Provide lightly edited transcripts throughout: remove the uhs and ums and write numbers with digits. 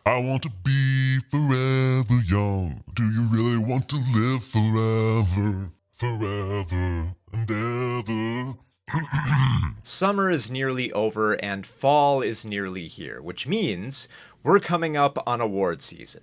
I want to be forever young. Do you really want to live forever, forever and ever? Summer is nearly over and fall is nearly here, which means we're coming up on award season.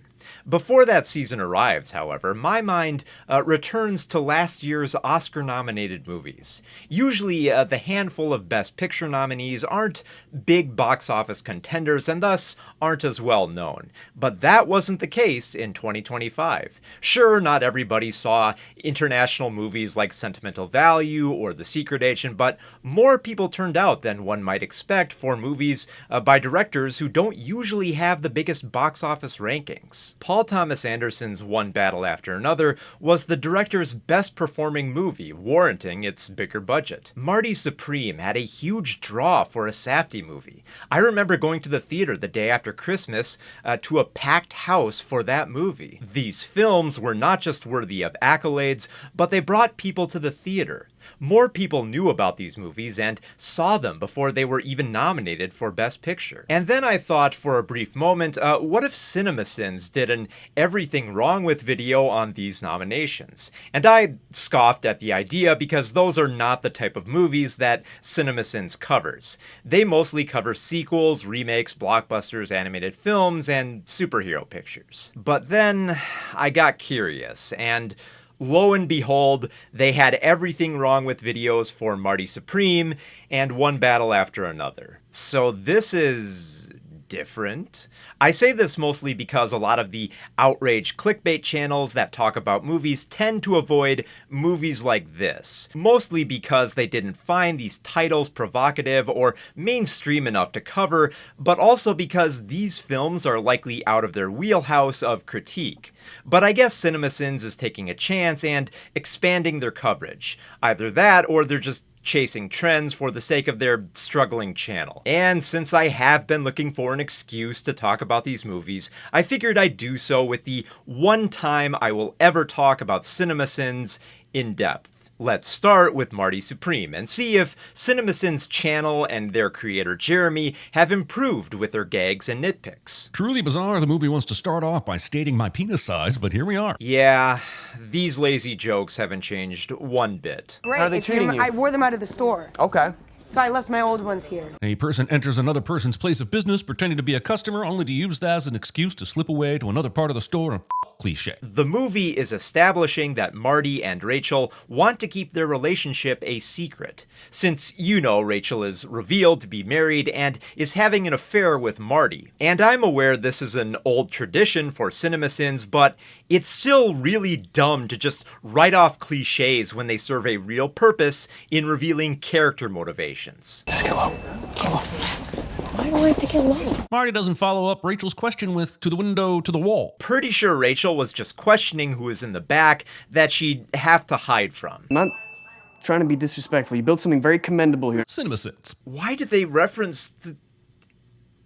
Before that season arrives, however, my mind returns to last year's Oscar-nominated movies. Usually, the handful of Best Picture nominees aren't big box office contenders and thus aren't as well known. But that wasn't the case in 2025. Sure, not everybody saw international movies like Sentimental Value or The Secret Agent, but more people turned out than one might expect for movies by directors who don't usually have the biggest box office rankings. Paul Thomas Anderson's One Battle After Another was the director's best performing movie, warranting its bigger budget. Marty Supreme had a huge draw for a Safdie movie. I remember going to the theater the day after Christmas to a packed house for that movie. These films were not just worthy of accolades, but they brought people to the theater. More people knew about these movies and saw them before they were even nominated for Best Picture. And then I thought for a brief moment, what if CinemaSins did an everything wrong with video on these nominations? And I scoffed at the idea because those are not the type of movies that CinemaSins covers. They mostly cover sequels, remakes, blockbusters, animated films, and superhero pictures. But then I got curious, and lo and behold, they had everything wrong with videos for Marty Supreme and One Battle After Another. So this is different. I say this mostly because a lot of the outrage clickbait channels that talk about movies tend to avoid movies like this, mostly because they didn't find these titles provocative or mainstream enough to cover, but also because these films are likely out of their wheelhouse of critique. But I guess CinemaSins is taking a chance and expanding their coverage. Either that, or they're just chasing trends for the sake of their struggling channel. And since I have been looking for an excuse to talk about these movies, I figured I'd do so with the one time I will ever talk about CinemaSins in depth. Let's start with Marty Supreme and see if CinemaSins' channel and their creator Jeremy have improved with their gags and nitpicks. Truly bizarre, the movie wants to start off by stating my penis size, but here we are. Yeah, these lazy jokes haven't changed one bit. Great. How are they treating you? I wore them out of the store. Okay. So I left my old ones here. A person enters another person's place of business pretending to be a customer only to use that as an excuse to slip away to another part of the store and cliche. The movie is establishing that Marty and Rachel want to keep their relationship a secret, since you know Rachel is revealed to be married and is having an affair with Marty. And I'm aware this is an old tradition for CinemaSins, but it's still really dumb to just write off cliches when they serve a real purpose in revealing character motivations. Just get low. Get low. Why do I have to get low? Marty doesn't follow up Rachel's question with to the window, to the wall. Pretty sure Rachel was just questioning who is in the back that she'd have to hide from. I'm not trying to be disrespectful. You built something very commendable here. CinemaSins. Why did they reference the...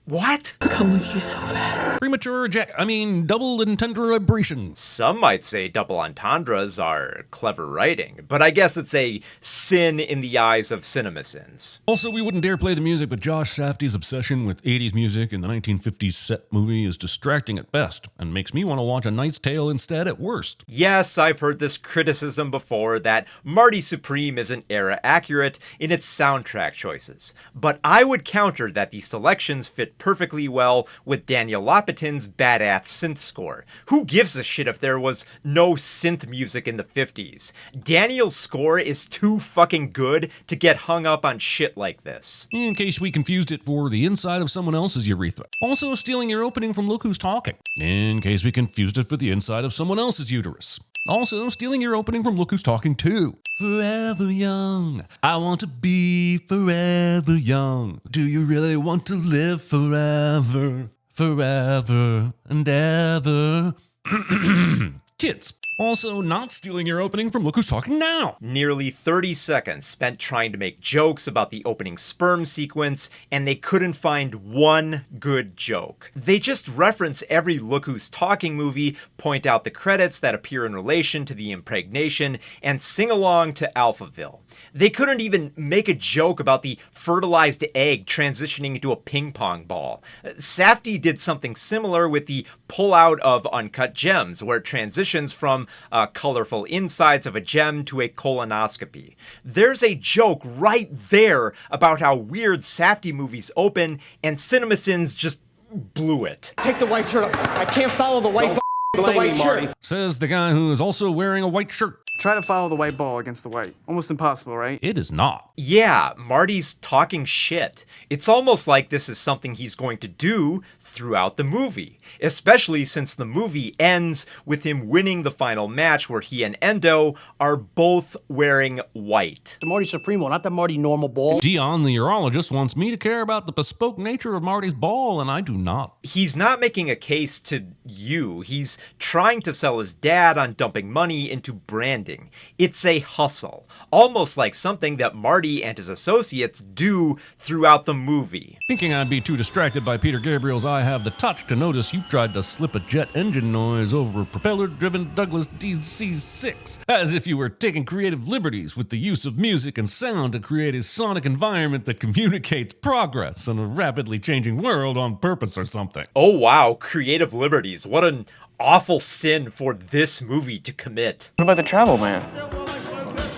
What? Come with you so bad. Premature double entendre abrasions. Some might say double entendres are clever writing, but I guess it's a sin in the eyes of CinemaSins. Also, we wouldn't dare play the music, but Josh Safdie's obsession with 80s music in the 1950s set movie is distracting at best, and makes me want to watch A Knight's Tale instead at worst. Yes, I've heard this criticism before that Marty Supreme isn't era accurate in its soundtrack choices, but I would counter that the selections fit perfectly well with Daniel Lopatin's badass synth score. Who gives a shit if there was no synth music in the 50s? Daniel's score is too fucking good to get hung up on shit like this. In case we confused it for the inside of someone else's urethra. Also stealing your opening from Look Who's Talking. In case we confused it for the inside of someone else's uterus. Also stealing your opening from Look Who's Talking too. Forever young, I want to be forever young. Do you really want to live forever, forever and ever? Kids. Also, not stealing your opening from Look Who's Talking Now. Nearly 30 seconds spent trying to make jokes about the opening sperm sequence, and they couldn't find one good joke. They just reference every Look Who's Talking movie, point out the credits that appear in relation to the impregnation, and sing along to Alphaville. They couldn't even make a joke about the fertilized egg transitioning into a ping pong ball. Safdie did something similar with the pull-out of Uncut Gems, where it transitions from colorful insides of a gem to a colonoscopy. There's a joke right there about how weird Safdie movies open, and CinemaSins just blew it. Take the white shirt off. I can't follow the white shirt. Says the guy who is also wearing a white shirt. Try to follow the white ball against the white. Almost impossible, right? It is not. Yeah, Marty's talking shit. It's almost like this is something he's going to do throughout the movie, especially since the movie ends with him winning the final match where he and Endo are both wearing white. The Marty Supremo, not the Marty normal ball. Dion, the urologist, wants me to care about the bespoke nature of Marty's ball, and I do not. He's not making a case to you. He's trying to sell his dad on dumping money into branding. It's a hustle, almost like something that Marty and his associates do throughout the movie. Thinking I'd be too distracted by Peter Gabriel's I Have the Touch to notice you tried to slip a jet engine noise over a propeller-driven Douglas DC-6, as if you were taking creative liberties with the use of music and sound to create a sonic environment that communicates progress in a rapidly changing world on purpose or something. Oh wow, creative liberties. What an awful sin for this movie to commit. What about the travel ban?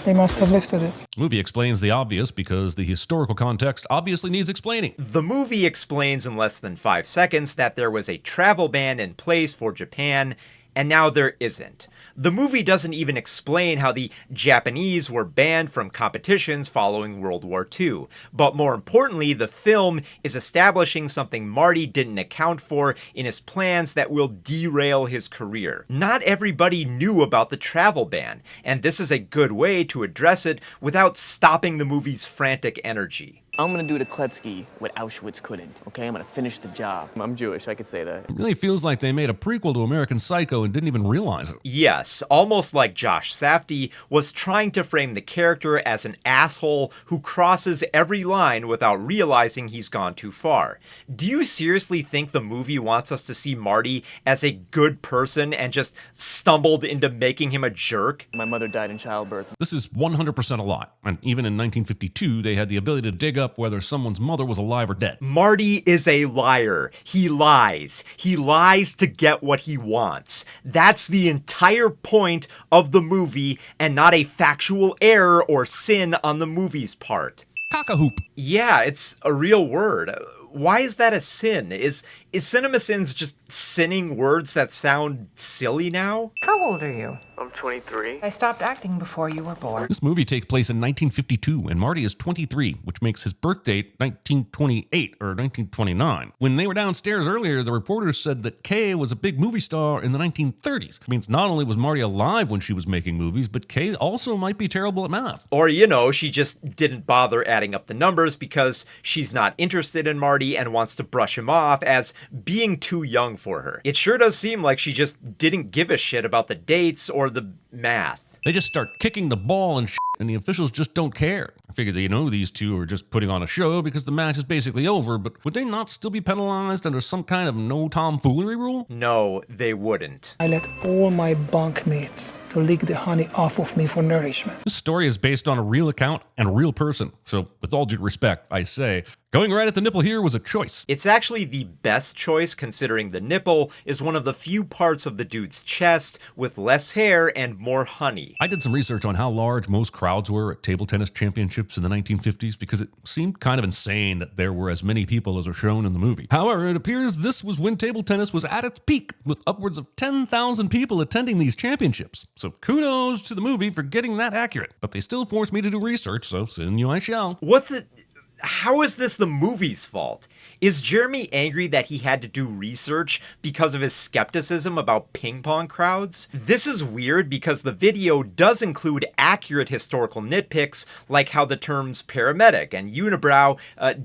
They must have lifted it. The movie explains the obvious because the historical context obviously needs explaining. The movie explains in less than 5 seconds that there was a travel ban in place for Japan, and now there isn't. The movie doesn't even explain how the Japanese were banned from competitions following World War II. But more importantly, the film is establishing something Marty didn't account for in his plans that will derail his career. Not everybody knew about the travel ban, and this is a good way to address it without stopping the movie's frantic energy. I'm gonna do to Kletsky what Auschwitz couldn't, okay? I'm gonna finish the job. I'm Jewish, I could say that. It really feels like they made a prequel to American Psycho and didn't even realize it. Yes, almost like Josh Safdie was trying to frame the character as an asshole who crosses every line without realizing he's gone too far. Do you seriously think the movie wants us to see Marty as a good person and just stumbled into making him a jerk? My mother died in childbirth. This is 100% a lie, and even in 1952, they had the ability to dig up whether someone's mother was alive or dead. Marty is a liar. He lies. He lies to get what he wants. That's the entire point of the movie, and not a factual error or sin on the movie's part. Cock-a-hoop. Yeah, it's a real word. Why is that a sin? Is CinemaSins just sinning words that sound silly now? How old are you? I'm 23. I stopped acting before you were born. This movie takes place in 1952, and Marty is 23, which makes his birth date 1928 or 1929. When they were downstairs earlier, the reporters said that Kay was a big movie star in the 1930s. It means not only was Marty alive when she was making movies, but Kay also might be terrible at math. Or, she just didn't bother adding up the numbers because she's not interested in Marty and wants to brush him off as being too young for her. It sure does seem like she just didn't give a shit about the dates or the math. They just start kicking the ball and shit, and the officials just don't care. I figured that, these two are just putting on a show because the match is basically over, but would they not still be penalized under some kind of no tomfoolery rule? No, they wouldn't. I let all my bunkmates to lick the honey off of me for nourishment. This story is based on a real account and a real person, so with all due respect, I say, going right at the nipple here was a choice. It's actually the best choice considering the nipple is one of the few parts of the dude's chest with less hair and more honey. I did some research on how large most crowds were at table tennis championships in the 1950s because it seemed kind of insane that there were as many people as are shown in the movie. However, it appears this was when table tennis was at its peak, with upwards of 10,000 people attending these championships. So kudos to the movie for getting that accurate, but they still forced me to do research, so soon I shall. What the... how is this the movie's fault? Is Jeremy angry that he had to do research because of his skepticism about ping pong crowds? This is weird because the video does include accurate historical nitpicks, like how the terms paramedic and unibrow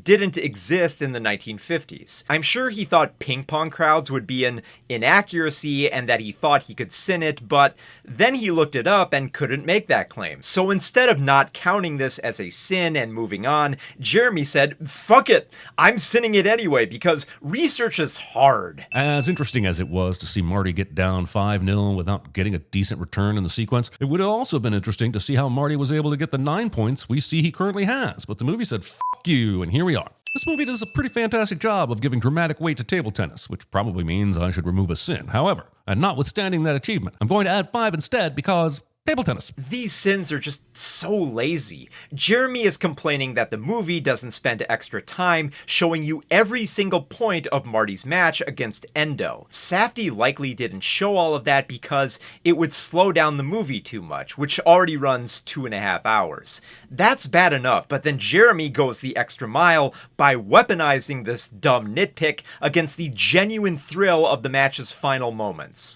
didn't exist in the 1950s. I'm sure he thought ping pong crowds would be an inaccuracy and that he thought he could sin it, but then he looked it up and couldn't make that claim. So instead of not counting this as a sin and moving on, Jeremy said, fuck it, I'm sinning it anyway because research is hard. As interesting as it was to see Marty get down 5-0 without getting a decent return in the sequence, it would have also been interesting to see how Marty was able to get the 9 points we see he currently has. But the movie said, fuck you, and here we are. This movie does a pretty fantastic job of giving dramatic weight to table tennis, which probably means I should remove a sin. However, and notwithstanding that achievement, I'm going to add 5 instead because table tennis. These sins are just so lazy. Jeremy is complaining that the movie doesn't spend extra time showing you every single point of Marty's match against Endo. Safdie likely didn't show all of that because it would slow down the movie too much, which already runs 2.5 hours. That's bad enough, but then Jeremy goes the extra mile by weaponizing this dumb nitpick against the genuine thrill of the match's final moments.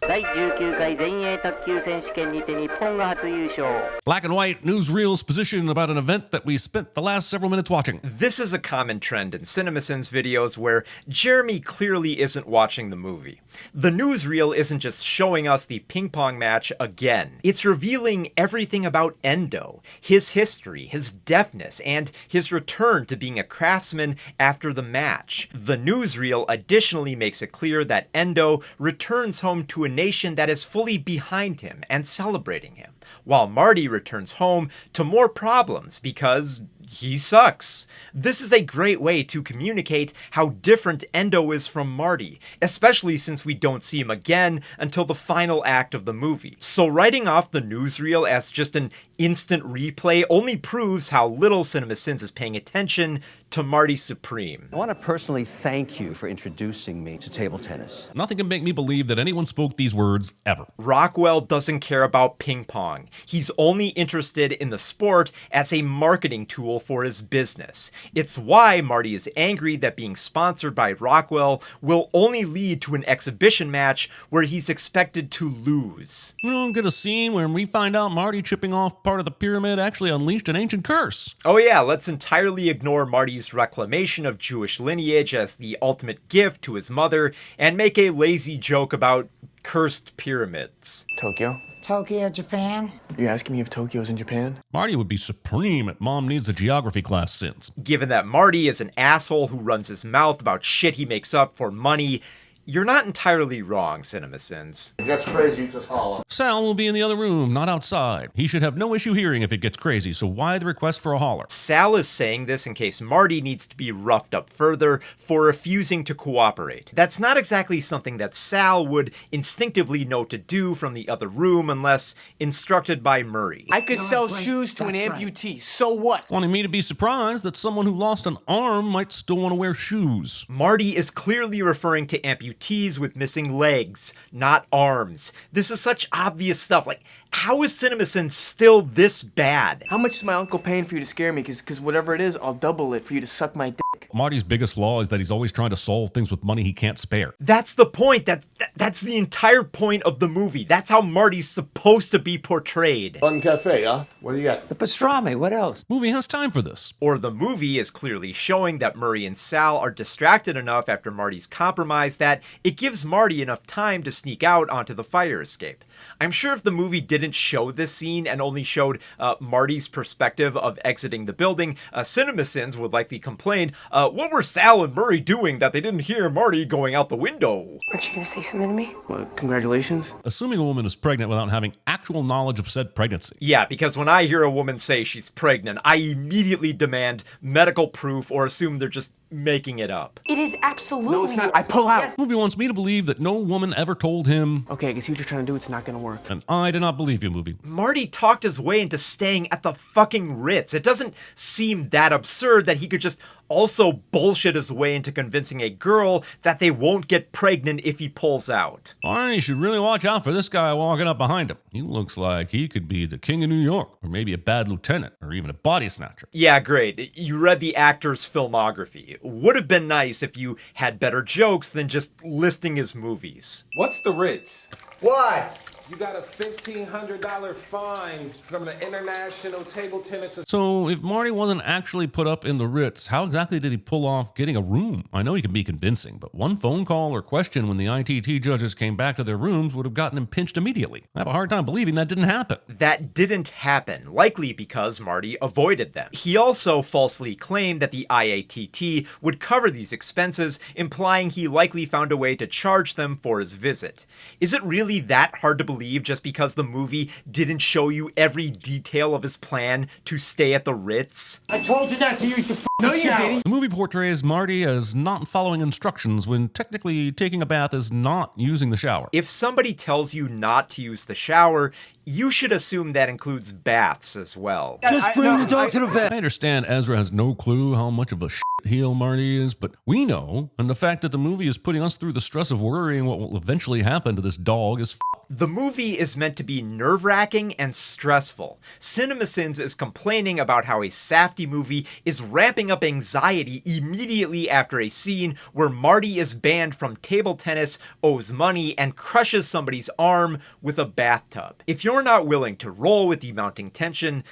Black and white newsreel's position about an event that we spent the last several minutes watching. This is a common trend in CinemaSins videos where Jeremy clearly isn't watching the movie. The newsreel isn't just showing us the ping pong match again. It's revealing everything about Endo, his history, his deafness, and his return to being a craftsman after the match. The newsreel additionally makes it clear that Endo returns home to a nation that is fully behind him and celebrating him, while Marty returns home to more problems because he sucks. This is a great way to communicate how different Endo is from Marty, especially since we don't see him again until the final act of the movie. So writing off the newsreel as just an instant replay only proves how little CinemaSins is paying attention to Marty Supreme. I want to personally thank you for introducing me to table tennis. Nothing can make me believe that anyone spoke these words ever. Rockwell doesn't care about ping pong. He's only interested in the sport as a marketing tool for his business. It's why Marty is angry that being sponsored by Rockwell will only lead to an exhibition match where he's expected to lose. We don't get a scene where we find out Marty chipping off part of the pyramid actually unleashed an ancient curse. Oh yeah, let's entirely ignore Marty's reclamation of Jewish lineage as the ultimate gift to his mother and make a lazy joke about cursed pyramids. Tokyo? Tokyo, Japan? Are you asking me if Tokyo's in Japan? Marty would be supreme at Mom Needs a Geography class sins. Given that Marty is an asshole who runs his mouth about shit he makes up for money, you're not entirely wrong, CinemaSins. If it gets crazy, just holler. Sal will be in the other room, not outside. He should have no issue hearing if it gets crazy, so why the request for a holler? Sal is saying this in case Marty needs to be roughed up further for refusing to cooperate. That's not exactly something that Sal would instinctively know to do from the other room unless instructed by Murray. I could sell shoes to an amputee, so what? Wanting me to be surprised that someone who lost an arm might still want to wear shoes. Marty is clearly referring to amputees with missing legs, not arms. This is such obvious stuff. Like, how is CinemaSins still this bad? How much is my uncle paying for you to scare me? Because whatever it is, I'll double it for you to suck my dick. Marty's biggest flaw is that he's always trying to solve things with money he can't spare. That's the point. That's the entire point of the movie. That's how Marty's supposed to be portrayed. Fun cafe, huh? What do you got? The pastrami, what else? Movie has time for this. Or the movie is clearly showing that Murray and Sal are distracted enough after Marty's compromise that it gives Marty enough time to sneak out onto the fire escape. I'm sure if the movie didn't show this scene and only showed Marty's perspective of exiting the building, CinemaSins would likely complain, what were Sal and Murray doing that they didn't hear Marty going out the window? Aren't you gonna say something to me? Well, congratulations. Assuming a woman is pregnant without having actual knowledge of said pregnancy. Yeah, because when I hear a woman say she's pregnant, I immediately demand medical proof or assume they're just making it up. It is absolutely. No, it's not. I pull out. Yes. Movie wants me to believe that no woman ever told him, Okay, I can see what you're trying to do. It's not gonna work. and I do not believe you, movie. Marty talked his way into staying at the fucking Ritz. It doesn't seem that absurd that he could just also bullshit his way into convincing a girl that they won't get pregnant if he pulls out. Marty should really watch out for this guy walking up behind him. He looks like he could be the king of New York, or maybe a bad lieutenant, or even a body snatcher. Yeah, great. You read the actor's filmography. Would have been nice if you had better jokes than just listing his movies. What's the Ritz? Why? You got a $1,500 fine from the International Table Tennis. So, if Marty wasn't actually put up in the Ritz, how exactly did he pull off getting a room? I know he can be convincing, but one phone call or question when the ITT judges came back to their rooms would have gotten him pinched immediately. I have a hard time believing that didn't happen. That didn't happen, likely because Marty avoided them. He also falsely claimed that the IATT would cover these expenses, implying he likely found a way to charge them for his visit. Is it really that hard to believe just because the movie didn't show you every detail of his plan to stay at the Ritz? I told you not to use the shower. The movie portrays Marty as not following instructions when technically taking a bath is not using the shower. If somebody tells you not to use the shower, you should assume that includes baths as well. Just bring the dog to the vet. I understand Ezra has no clue how much of a heel Marty is, but we know, and the fact that the movie is putting us through the stress of worrying what will eventually happen to this dog is The movie is meant to be nerve-wracking and stressful. CinemaSins is complaining about how a safety movie is ramping up anxiety immediately after a scene where Marty is banned from table tennis, owes money, and crushes somebody's arm with a bathtub. If you're not willing to roll with the mounting tension,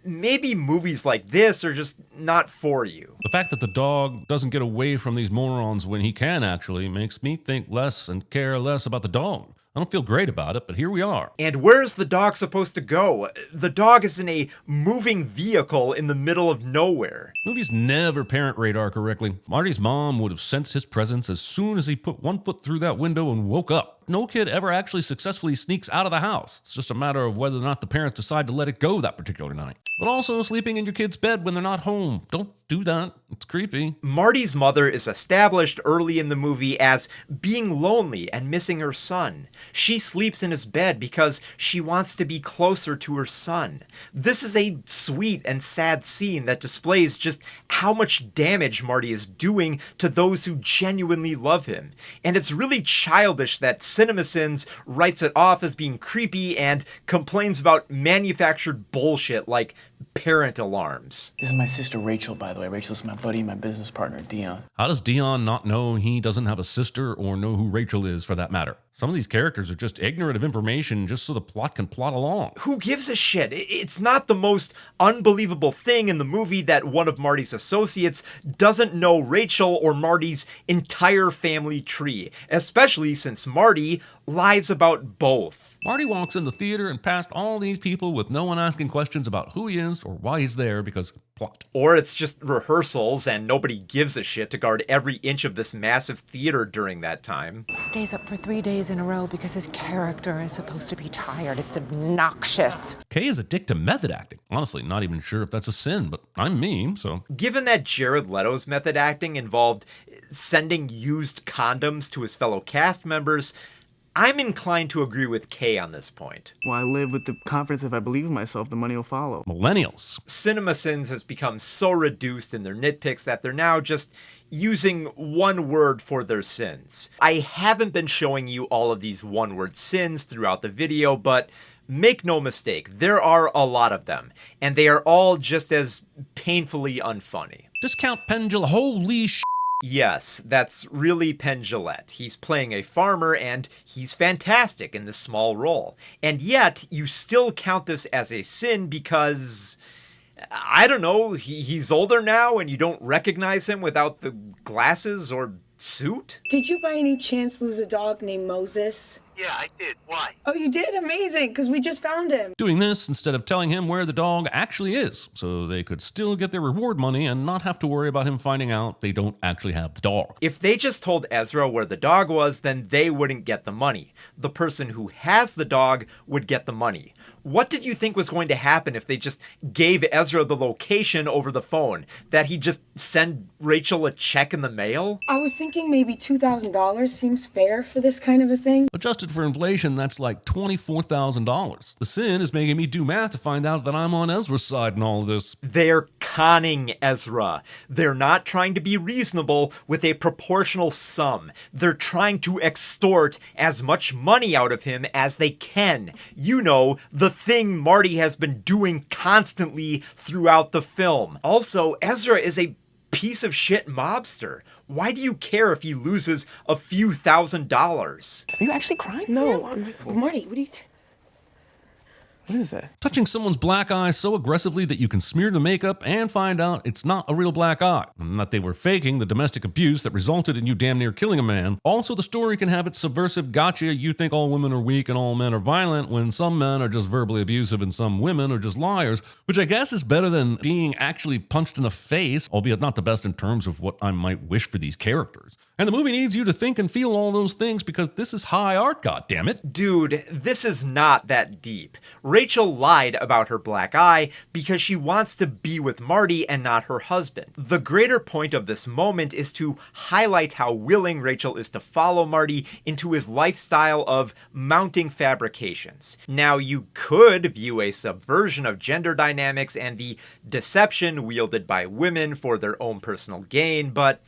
maybe movies like this are just not for you. the fact that the dog doesn't get away from these morons when he can actually makes me think less and care less about the dog. I don't feel great about it, but here we are. And where's the dog supposed to go? The dog is in a moving vehicle in the middle of nowhere. Movies never parent radar correctly. Marty's mom would have sensed his presence as soon as he put one foot through that window and woke up. No kid ever actually successfully sneaks out of the house. It's just a matter of whether or not the parents decide to let it go that particular night. But also sleeping in your kid's bed when they're not home. Don't do that. It's creepy. Marty's mother is established early in the movie as being lonely and missing her son. She sleeps in his bed because she wants to be closer to her son. This is a sweet and sad scene that displays just how much damage Marty is doing to those who genuinely love him. And it's really childish that CinemaSins writes it off as being creepy and complains about manufactured bullshit like parent alarms. This is my sister Rachel, by the way. Rachel's my buddy, my business partner, Dion. How does Dion not know he doesn't have a sister or know who Rachel is for that matter? Some of these characters are just ignorant of information just so the plot can plot along. Who gives a shit? It's not the most unbelievable thing in the movie that one of Marty's associates doesn't know Rachel or Marty's entire family tree, especially since Marty lies about both. Marty walks in the theater and past all these people with no one asking questions about who he is or why he's there because plot. Or it's just rehearsals and nobody gives a shit to guard every inch of this massive theater during that time. He stays up for 3 days in a row because his character is supposed to be tired. It's obnoxious. Kay is a dick to method acting. Honestly, not even sure if that's a sin, but I'm me, so. Given that Jared Leto's method acting involved sending used condoms to his fellow cast members, I'm inclined to agree with Kay on this point. Well, I live with the confidence if I believe in myself, the money will follow. Millennials. CinemaSins has become so reduced in their nitpicks that they're now just using one word for their sins. I haven't been showing you all of these one-word sins throughout the video, but make no mistake, there are a lot of them, and they are all just as painfully unfunny. Discount Pendula, holy sh**. Yes, that's really Penn Jillette. He's playing a farmer, and he's fantastic in this small role. And yet, you still count this as a sin because, I don't know, he's older now and you don't recognize him without the glasses or suit? Did you by any chance lose a dog named Moses? Yeah, I did. Why? Oh, you did? Amazing, because we just found him. Doing this instead of telling him where the dog actually is, so they could still get their reward money and not have to worry about him finding out they don't actually have the dog. If they just told Ezra where the dog was, then they wouldn't get the money. The person who has the dog would get the money. What did you think was going to happen if they just gave Ezra the location over the phone? That he'd just send Rachel a check in the mail? I was thinking maybe $2,000 seems fair for this kind of a thing. But just adjusted for inflation, that's like $24,000. The sin is making me do math to find out that I'm on Ezra's side in all of this. They're conning Ezra. They're not trying to be reasonable with a proportional sum. They're trying to extort as much money out of him as they can. You know, the thing Marty has been doing constantly throughout the film. Also, Ezra is a piece of shit mobster. Why do you care if he loses a few $1,000s? Are you actually crying? No, Marty, what are you... What is that? Touching someone's black eye so aggressively that you can smear the makeup and find out it's not a real black eye, and that they were faking the domestic abuse that resulted in you damn near killing a man. Also, the story can have its subversive gotcha, you think all women are weak and all men are violent, when some men are just verbally abusive and some women are just liars, which I guess is better than being actually punched in the face, albeit not the best in terms of what I might wish for these characters. And the movie needs you to think and feel all those things because this is high art, goddammit. Dude, this is not that deep. Rachel lied about her black eye because she wants to be with Marty and not her husband. The greater point of this moment is to highlight how willing Rachel is to follow Marty into his lifestyle of mounting fabrications. Now, you could view a subversion of gender dynamics and the deception wielded by women for their own personal gain, but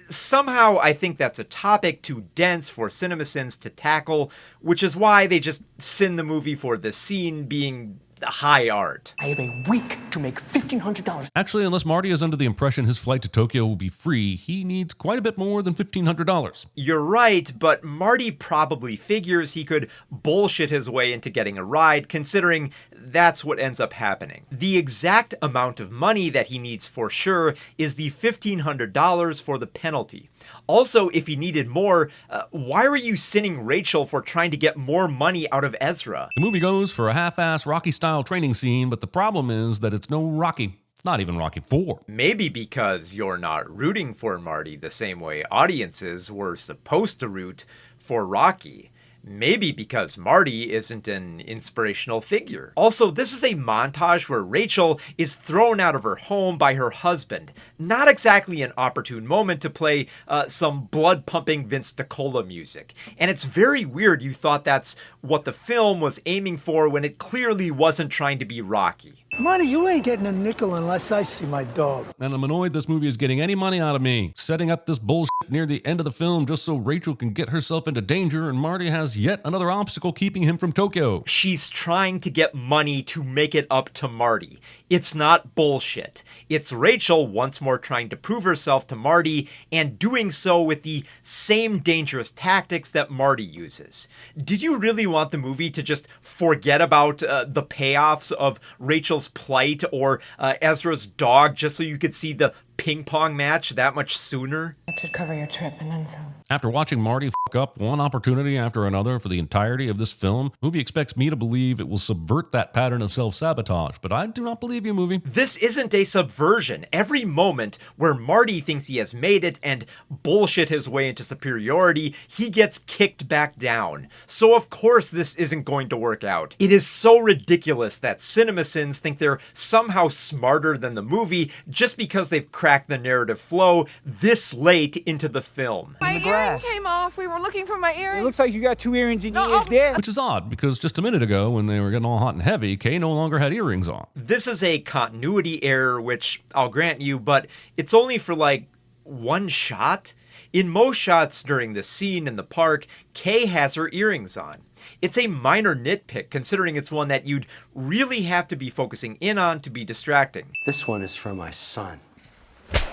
somehow I think that's a topic too dense for CinemaSins to tackle, which is why they just sin the movie for the scene being high art. I have a week to make $1,500. Actually, unless Marty is under the impression his flight to Tokyo will be free, he needs quite a bit more than $1,500. You're right, but Marty probably figures he could bullshit his way into getting a ride, considering that's what ends up happening. The exact amount of money that he needs for sure is the $1,500 for the penalty. Also, if he needed more, why were you sinning Rachel for trying to get more money out of Ezra? The movie goes for a half-ass Rocky-style training scene, but the problem is that it's no Rocky. It's not even Rocky 4. Maybe because you're not rooting for Marty the same way audiences were supposed to root for Rocky. Maybe because Marty isn't an inspirational figure. Also, this is a montage where Rachel is thrown out of her home by her husband. Not exactly an opportune moment to play some blood-pumping Vince DiCola music. And it's very weird you thought that's what the film was aiming for when it clearly wasn't trying to be Rocky. Marty, you ain't getting a nickel unless I see my dog. And I'm annoyed this movie is getting any money out of me, setting up this bullshit near the end of the film just so Rachel can get herself into danger and Marty has yet another obstacle keeping him from Tokyo. She's trying to get money to make it up to Marty. It's not bullshit. It's Rachel once more trying to prove herself to Marty and doing so with the same dangerous tactics that Marty uses. Did you really want the movie to just forget about the payoffs of Rachel's plight or Ezra's dog just so you could see the ping pong match that much sooner? That should cover your trip and then some. After watching Marty f*** up one opportunity after another for the entirety of this film, the movie expects me to believe it will subvert that pattern of self-sabotage, but I do not believe you, movie. This isn't a subversion. Every moment where Marty thinks he has made it and bullshit his way into superiority, he gets kicked back down. So of course this isn't going to work out. It is so ridiculous that CinemaSins think they're somehow smarter than the movie just because they've cracked the narrative flow this late into the film. My earring came off. We were looking for my earring. It looks like you got 2 earrings in your ears there. Which is odd, because just a minute ago, when they were getting all hot and heavy, Kay no longer had earrings on. This is a continuity error, which I'll grant you, but it's only for like one shot. In most shots during the scene in the park, Kay has her earrings on. It's a minor nitpick, considering it's one that you'd really have to be focusing in on to be distracting. This one is for my son.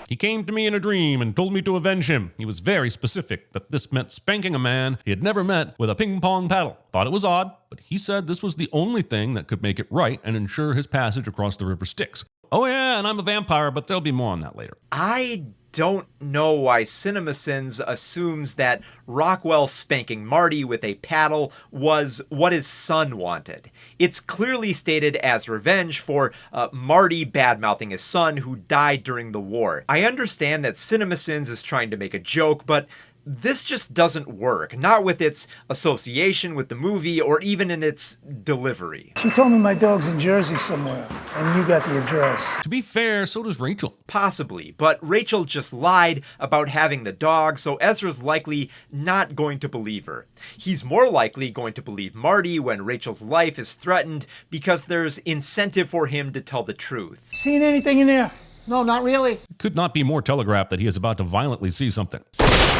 He came to me in a dream and told me to avenge him. He was very specific that this meant spanking a man he had never met with a ping pong paddle. Thought it was odd, but he said this was the only thing that could make it right and ensure his passage across the river Styx. Oh yeah, and I'm a vampire, but there'll be more on that later. I don't know why CinemaSins assumes that Rockwell spanking Marty with a paddle was what his son wanted. It's clearly stated as revenge for Marty bad-mouthing his son who died during the war. I understand that CinemaSins is trying to make a joke, but this just doesn't work, not with its association with the movie or even in its delivery. She told me my dog's in Jersey somewhere, and you got the address. To be fair, so does Rachel. Possibly, but Rachel just lied about having the dog, so Ezra's likely not going to believe her. He's more likely going to believe Marty when Rachel's life is threatened because there's incentive for him to tell the truth. Seen anything in there? No, not really. It could not be more telegraphed that he is about to violently see something.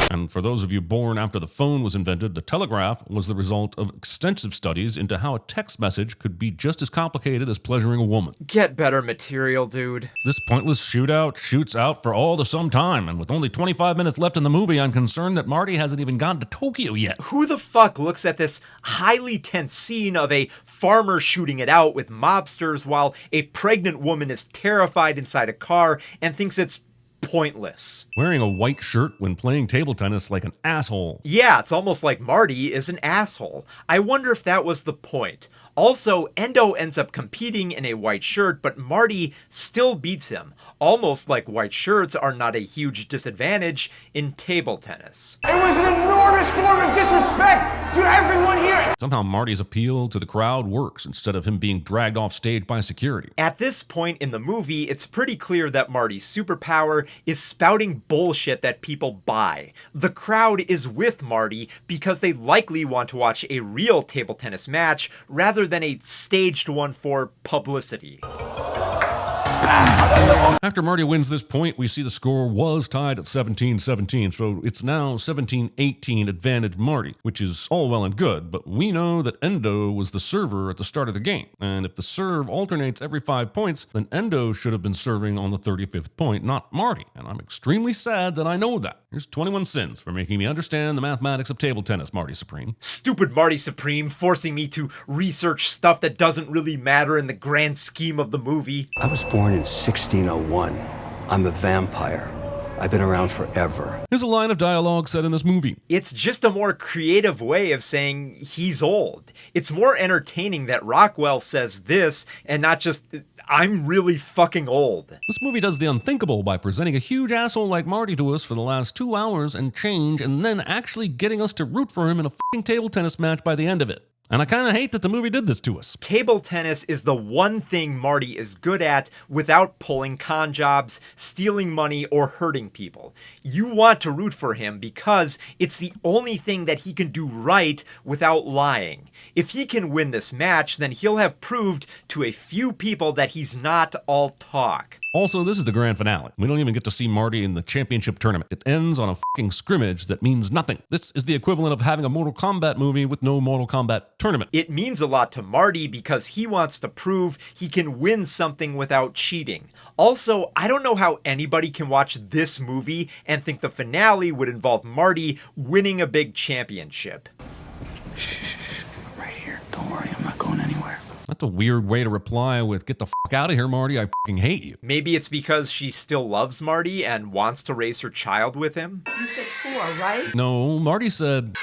And for those of you born after the phone was invented, the telegraph was the result of extensive studies into how a text message could be just as complicated as pleasuring a woman. Get better material, dude. This pointless shootout shoots out for all the some time, and with only 25 minutes left in the movie, I'm concerned that Marty hasn't even gotten to Tokyo yet. Who the fuck looks at this highly tense scene of a farmer shooting it out with mobsters while a pregnant woman is terrified inside a car and thinks it's pointless? Wearing a white shirt when playing table tennis like an asshole. Yeah, it's almost like Marty is an asshole. I wonder if that was the point. Also, Endo ends up competing in a white shirt, but Marty still beats him, almost like white shirts are not a huge disadvantage in table tennis. It was an enormous form of disrespect to everyone here. Somehow Marty's appeal to the crowd works instead of him being dragged off stage by security. At this point in the movie, it's pretty clear that Marty's superpower is spouting bullshit that people buy. The crowd is with Marty because they likely want to watch a real table tennis match rather than a staged one for publicity. After Marty wins this point, we see the score was tied at 17-17, so it's now 17-18 advantage Marty, which is all well and good, but we know that Endo was the server at the start of the game, and if the serve alternates every 5 points, then Endo should have been serving on the 35th point, not Marty, and I'm extremely sad that I know that. Here's 21 cents for making me understand the mathematics of table tennis, Marty Supreme. Stupid Marty Supreme, forcing me to research stuff that doesn't really matter in the grand scheme of the movie. I was born in 1601. I'm a vampire. I've been around forever. Here's a line of dialogue said in this movie. It's just a more creative way of saying he's old. It's more entertaining that Rockwell says this and not just, I'm really fucking old. This movie does the unthinkable by presenting a huge asshole like Marty to us for the last 2 hours and change, and then actually getting us to root for him in a fucking table tennis match by the end of it. And I kind of hate that the movie did this to us. Table tennis is the one thing Marty is good at without pulling con jobs, stealing money, or hurting people. You want to root for him because it's the only thing that he can do right without lying. If he can win this match, then he'll have proved to a few people that he's not all talk. Also, this is the grand finale. We don't even get to see Marty in the championship tournament. It ends on a fucking scrimmage that means nothing. This is the equivalent of having a Mortal Kombat movie with no Mortal Kombat tournament. It means a lot to Marty because he wants to prove he can win something without cheating. Also, I don't know how anybody can watch this movie and think the finale would involve Marty winning a big championship. Shh, right here. Don't worry, I'm not going anywhere. That's a weird way to reply with, get the fuck out of here, Marty, I fucking hate you. Maybe it's because she still loves Marty and wants to raise her child with him? You said 4, right? No, Marty said...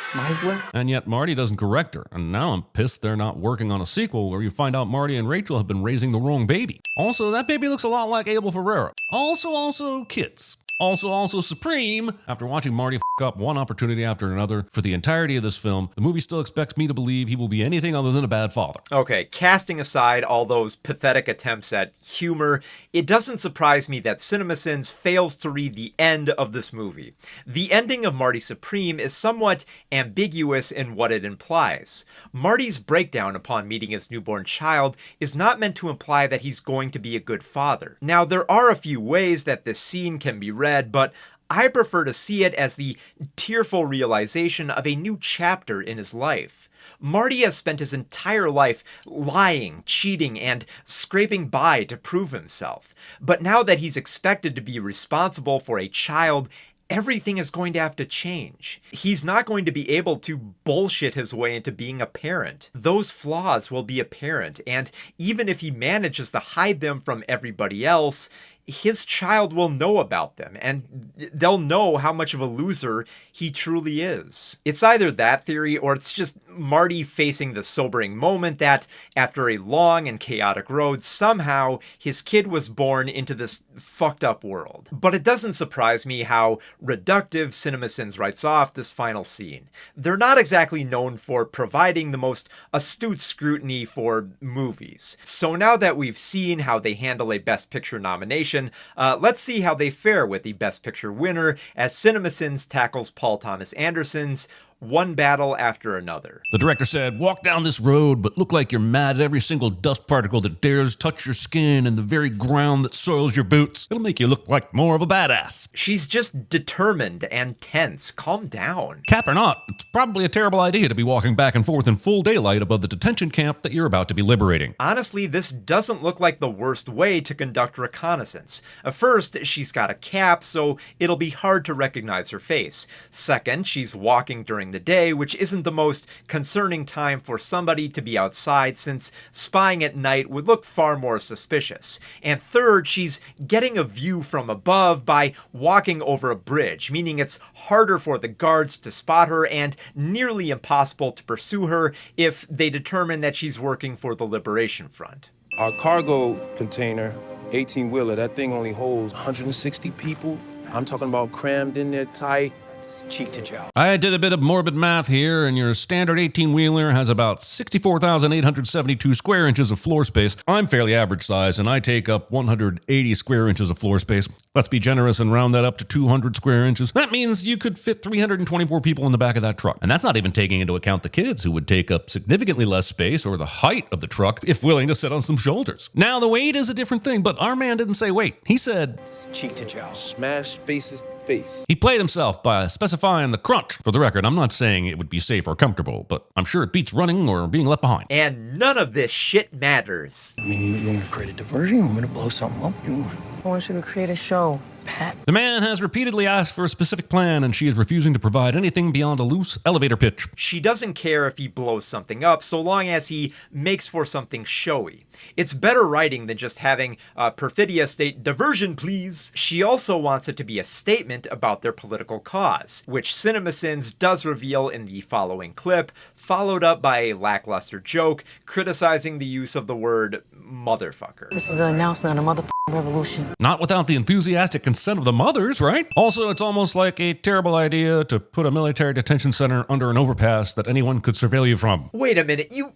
Meisler? And yet Marty doesn't correct her, and now I'm pissed they're not working on a sequel where you find out Marty and Rachel have been raising the wrong baby. Also, that baby looks a lot like Abel Ferrara. Also, kids. Also, Supreme. After watching Marty f*** up one opportunity after another for the entirety of this film, the movie still expects me to believe he will be anything other than a bad father. Okay, casting aside all those pathetic attempts at humor, it doesn't surprise me that CinemaSins fails to read the end of this movie. The ending of Marty Supreme is somewhat ambiguous in what it implies. Marty's breakdown upon meeting his newborn child is not meant to imply that he's going to be a good father. Now, there are a few ways that this scene can be read, but I prefer to see it as the tearful realization of a new chapter in his life. Marty has spent his entire life lying, cheating, and scraping by to prove himself. But now that he's expected to be responsible for a child, everything is going to have to change. He's not going to be able to bullshit his way into being a parent. Those flaws will be apparent, and even if he manages to hide them from everybody else, his child will know about them, and they'll know how much of a loser he truly is. It's either that theory or it's just Marty facing the sobering moment that, after a long and chaotic road, somehow his kid was born into this fucked up world. But it doesn't surprise me how reductive CinemaSins writes off this final scene. They're not exactly known for providing the most astute scrutiny for movies. So now that we've seen how they handle a Best Picture nomination, let's see how they fare with the Best Picture winner as CinemaSins tackles Paul Thomas Anderson's One Battle After Another. The director said, "Walk down this road, but look like you're mad at every single dust particle that dares touch your skin and the very ground that soils your boots. It'll make you look like more of a badass." She's just determined and tense. Calm down. Cap or not, it's probably a terrible idea to be walking back and forth in full daylight above the detention camp that you're about to be liberating. Honestly, this doesn't look like the worst way to conduct reconnaissance. First, she's got a cap, so it'll be hard to recognize her face. Second, she's walking during the day, which isn't the most concerning time for somebody to be outside, since spying at night would look far more suspicious. And third, she's getting a view from above by walking over a bridge, meaning it's harder for the guards to spot her and nearly impossible to pursue her if they determine that she's working for the Liberation Front. Our cargo container, 18-wheeler, that thing only holds 160 people. I'm talking about crammed in there tight. It's cheek to jowl. I did a bit of morbid math here, and your standard 18-wheeler has about 64,872 square inches of floor space. I'm fairly average size, and I take up 180 square inches of floor space. Let's be generous and round that up to 200 square inches. That means you could fit 324 people in the back of that truck. And that's not even taking into account the kids, who would take up significantly less space, or the height of the truck, if willing to sit on some shoulders. Now, the weight is a different thing, but our man didn't say weight. He said, cheek to jowl. Smash faces to face. He played himself by specifying the crunch. For the record, I'm not saying it would be safe or comfortable, but I'm sure it beats running or being left behind. And none of this shit matters. I mean, you want to create a diversion? You want me to blow something up? You want? I want you to create a show, Pat. The man has repeatedly asked for a specific plan, and she is refusing to provide anything beyond a loose elevator pitch. She doesn't care if he blows something up, so long as he makes for something showy. It's better writing than just having Perfidia state, "Diversion, please." She also wants it to be a statement about their political cause, which CinemaSins does reveal in the following clip, followed up by a lackluster joke criticizing the use of the word motherfucker. This is an announcement on a motherfucking revolution. Not without the enthusiastic consent of the mothers, right? Also, it's almost like a terrible idea to put a military detention center under an overpass that anyone could surveil you from. Wait a minute, you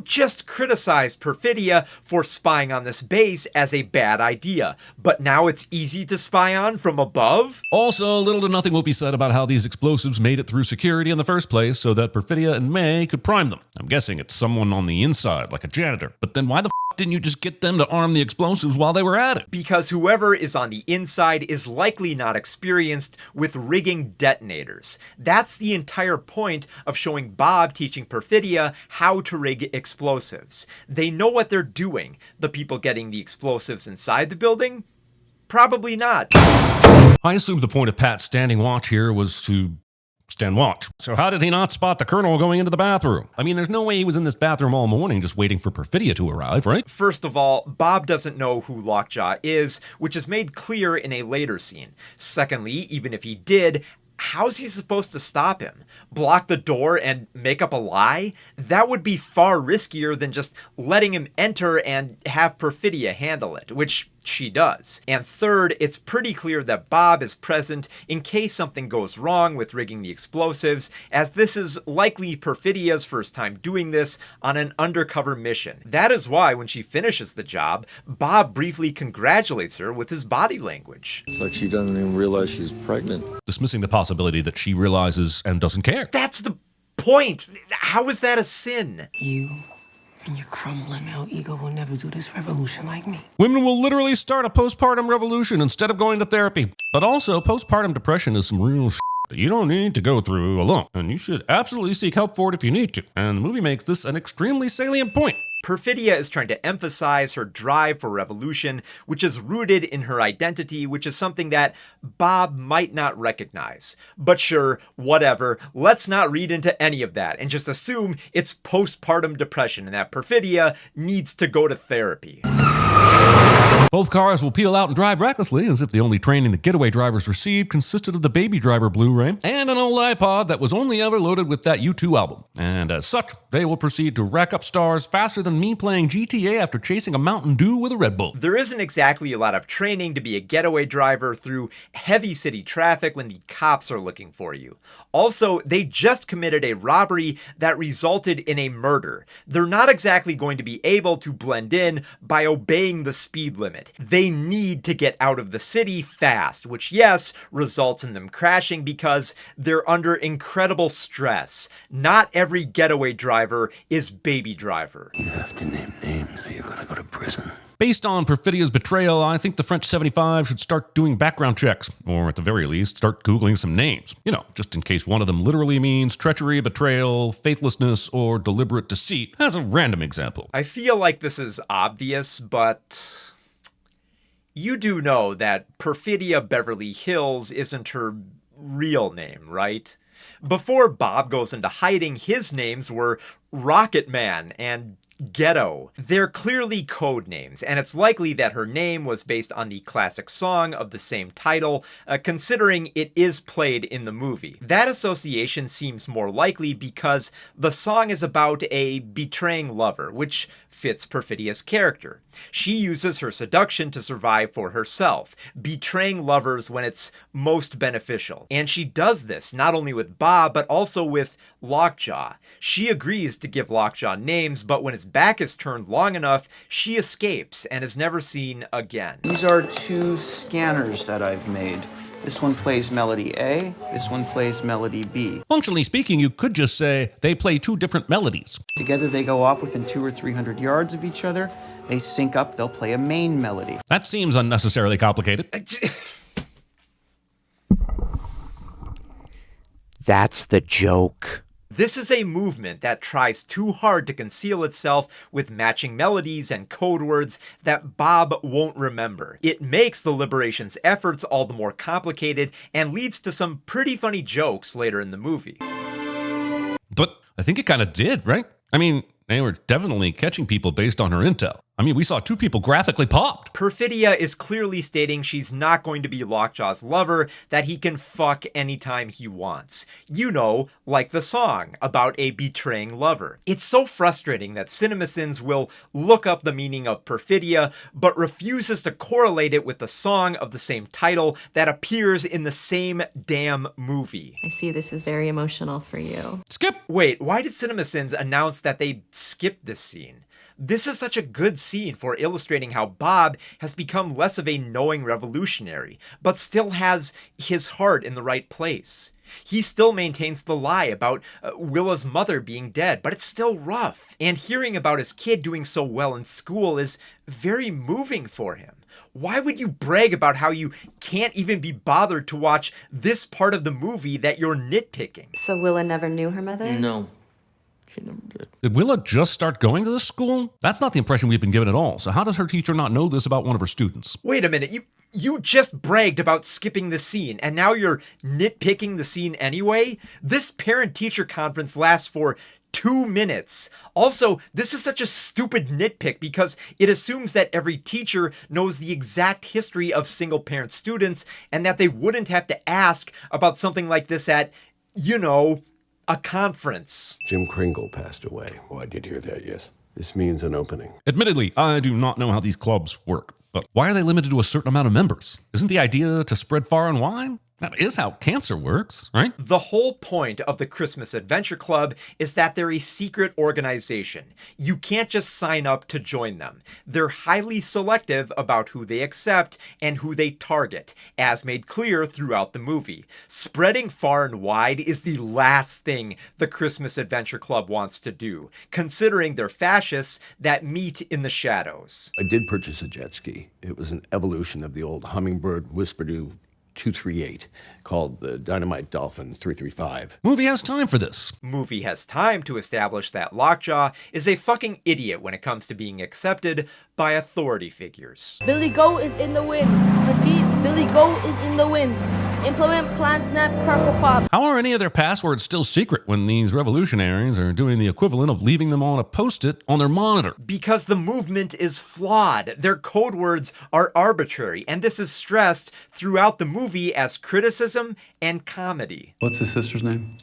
just criticized Perfidia for spying on this base as a bad idea, but now it's easy to spy on from above? Also, little to nothing will be said about how these explosives made it through security in the first place so that Perfidia and May could prime them. I'm guessing it's someone on the inside, like a janitor. But then why the didn't you just get them to arm the explosives while they were at it? Because whoever is on the inside is likely not experienced with rigging detonators. That's the entire point of showing Bob teaching Perfidia how to rig explosives. They know what they're doing. The people getting the explosives inside the building? Probably not. I assumed the point of Pat's standing watch here was to stand watch. So how did he not spot the colonel going into the bathroom? I mean, there's no way he was in this bathroom all morning just waiting for Perfidia to arrive, right? First of all, Bob doesn't know who Lockjaw is, which is made clear in a later scene. Secondly, even if he did, how's he supposed to stop him? Block the door and make up a lie? That would be far riskier than just letting him enter and have Perfidia handle it, which she does. And third, it's pretty clear that Bob is present in case something goes wrong with rigging the explosives, as this is likely Perfidia's first time doing this on an undercover mission. That is why when she finishes the job, Bob briefly congratulates her with his body language. It's like she doesn't even realize she's pregnant. Dismissing the possibility that she realizes and doesn't care. That's the point! How is that a sin? You and your crumbling male ego will never do this revolution like me. Women will literally start a postpartum revolution instead of going to therapy. But also, postpartum depression is some real shit that you don't need to go through alone. And you should absolutely seek help for it if you need to. And the movie makes this an extremely salient point. Perfidia is trying to emphasize her drive for revolution, which is rooted in her identity, which is something that Bob might not recognize. But sure, whatever, let's not read into any of that and just assume it's postpartum depression and that Perfidia needs to go to therapy. Both cars will peel out and drive recklessly, as if the only training the getaway drivers received consisted of the Baby Driver Blu-ray and an old iPod that was only ever loaded with that U2 album. And as such, they will proceed to rack up stars faster than me playing GTA after chasing a Mountain Dew with a Red Bull. There isn't exactly a lot of training to be a getaway driver through heavy city traffic when the cops are looking for you. Also, they just committed a robbery that resulted in a murder. They're not exactly going to be able to blend in by obeying the speed limit. They need to get out of the city fast, which yes, results in them crashing because they're under incredible stress. Not every getaway driver is Baby Driver. You have to name names or you're gonna go to prison. Based on Perfidia's betrayal, I think the French 75 should start doing background checks, or at the very least, start Googling some names. You know, just in case one of them literally means treachery, betrayal, faithlessness, or deliberate deceit, as a random example. I feel like this is obvious, but you do know that Perfidia Beverly Hills isn't her real name, right? Before Bob goes into hiding, his names were Rocket Man and Ghetto. They're clearly code names, and it's likely that her name was based on the classic song of the same title, considering it is played in the movie. That association seems more likely because the song is about a betraying lover, which fits Perfidia's character. She uses her seduction to survive for herself, betraying lovers when it's most beneficial. And she does this not only with Bob, but also with Lockjaw. She agrees to give Lockjaw names, but when his back is turned long enough, she escapes and is never seen again. These are two scanners that I've made. This one plays melody A, this one plays melody B. Functionally speaking, you could just say they play two different melodies. Together they go off within 200 or 300 yards of each other. They sync up, they'll play a main melody. That seems unnecessarily complicated. That's the joke. This is a movement that tries too hard to conceal itself with matching melodies and code words that Bob won't remember. It makes the Liberation's efforts all the more complicated and leads to some pretty funny jokes later in the movie. But I think it kind of did, right? I mean, they were definitely catching people based on her intel. I mean, we saw two people graphically popped. Perfidia is clearly stating she's not going to be Lockjaw's lover, that he can fuck anytime he wants. You know, like the song about a betraying lover. It's so frustrating that CinemaSins will look up the meaning of Perfidia, but refuses to correlate it with the song of the same title that appears in the same damn movie. I see this is very emotional for you. Skip! Wait, why did CinemaSins announce that they skipped this scene? This is such a good scene for illustrating how Bob has become less of a knowing revolutionary, but still has his heart in the right place. He still maintains the lie about Willa's mother being dead, but it's still rough. And hearing about his kid doing so well in school is very moving for him. Why would you brag about how you can't even be bothered to watch this part of the movie that you're nitpicking? So Willa never knew her mother? No. She never did. Did Willa just start going to this school? That's not the impression we've been given at all. So how does her teacher not know this about one of her students? Wait a minute, you just bragged about skipping the scene, and now you're nitpicking the scene anyway? This parent-teacher conference lasts for 2 minutes. Also, this is such a stupid nitpick because it assumes that every teacher knows the exact history of single-parent students and that they wouldn't have to ask about something like this at, you know, a conference. Jim Kringle passed away. Oh, I did hear that, yes. This means an opening. Admittedly, I do not know how these clubs work, but why are they limited to a certain amount of members? Isn't the idea to spread far and wide? That is how cancer works, right? The whole point of the Christmas Adventure Club is that they're a secret organization. You can't just sign up to join them. They're highly selective about who they accept and who they target, as made clear throughout the movie. Spreading far and wide is the last thing the Christmas Adventure Club wants to do, considering they're fascists that meet in the shadows. I did purchase a jet ski. It was an evolution of the old Hummingbird Whisperdo 238 called the Dynamite Dolphin 335. Movie has time for this. Movie has time to establish that Lockjaw is a fucking idiot when it comes to being accepted by authority figures. Billy Goat is in the wind. Repeat, Billy Goat is in the wind. Implement plan snap purple pop. How are any of their passwords still secret when these revolutionaries are doing the equivalent of leaving them on a post-it on their monitor? Because the movement is flawed. Their code words are arbitrary, and this is stressed throughout the movie as criticism and comedy. What's his sister's name?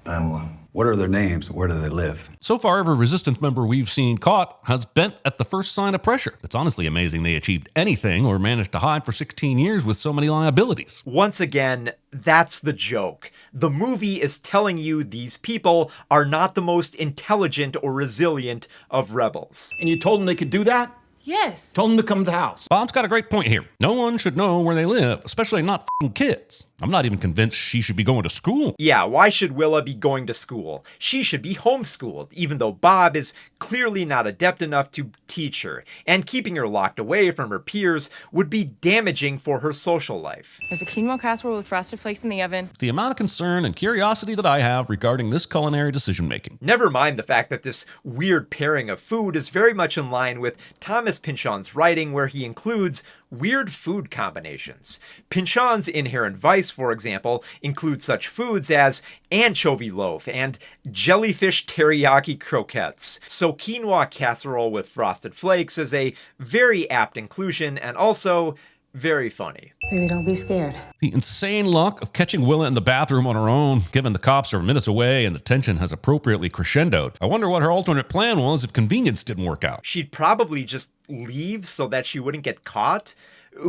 Pamela. What are their names? Where do they live? So far, every resistance member we've seen caught has bent at the first sign of pressure. It's honestly amazing they achieved anything or managed to hide for 16 years with so many liabilities. Once again, that's the joke. The movie is telling you these people are not the most intelligent or resilient of rebels. And you told them they could do that? Yes. Told them to come to the house. Bob's got a great point here. No one should know where they live, especially not f***ing kids. I'm not even convinced she should be going to school. Yeah, why should Willa be going to school? She should be homeschooled, even though Bob is clearly not adept enough to teach her, and keeping her locked away from her peers would be damaging for her social life. There's a quinoa casserole with frosted flakes in the oven. The amount of concern and curiosity that I have regarding this culinary decision-making. Never mind the fact that this weird pairing of food is very much in line with Thomas Pynchon's writing, where he includes weird food combinations. Pynchon's Inherent Vice, for example, includes such foods as anchovy loaf and jellyfish teriyaki croquettes. So quinoa casserole with frosted flakes is a very apt inclusion and also very funny. Baby, don't be scared. The insane luck of catching Willa in the bathroom on her own, given the cops are minutes away and the tension has appropriately crescendoed. I wonder what her alternate plan was if convenience didn't work out. She'd probably just leave so that she wouldn't get caught.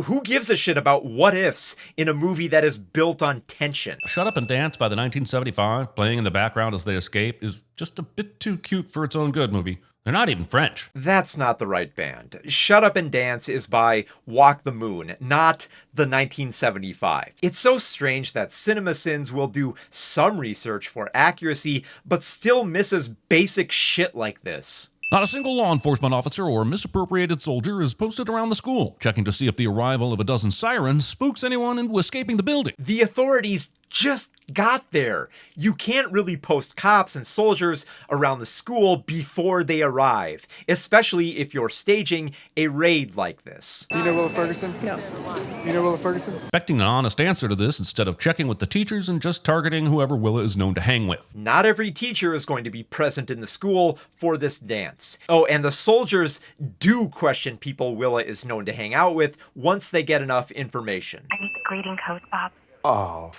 Who gives a shit about what ifs in a movie that is built on tension? Shut Up and Dance by the 1975, playing in the background as they escape, is just a bit too cute for its own good movie. They're not even French. That's not the right band. Shut Up and Dance is by Walk the Moon, not the 1975. It's so strange that CinemaSins will do some research for accuracy, but still misses basic shit like this. Not a single law enforcement officer or misappropriated soldier is posted around the school, checking to see if the arrival of a dozen sirens spooks anyone into escaping the building. The authorities just got there. You can't really post cops and soldiers around the school before they arrive, especially if you're staging a raid like this. You know Willa Ferguson? Yeah. You know Willa Ferguson? Expecting an honest answer to this instead of checking with the teachers and just targeting whoever Willa is known to hang with. Not every teacher is going to be present in the school for this dance. Oh, and the soldiers do question people Willa is known to hang out with once they get enough information. I need the greeting code, Bob. Oh,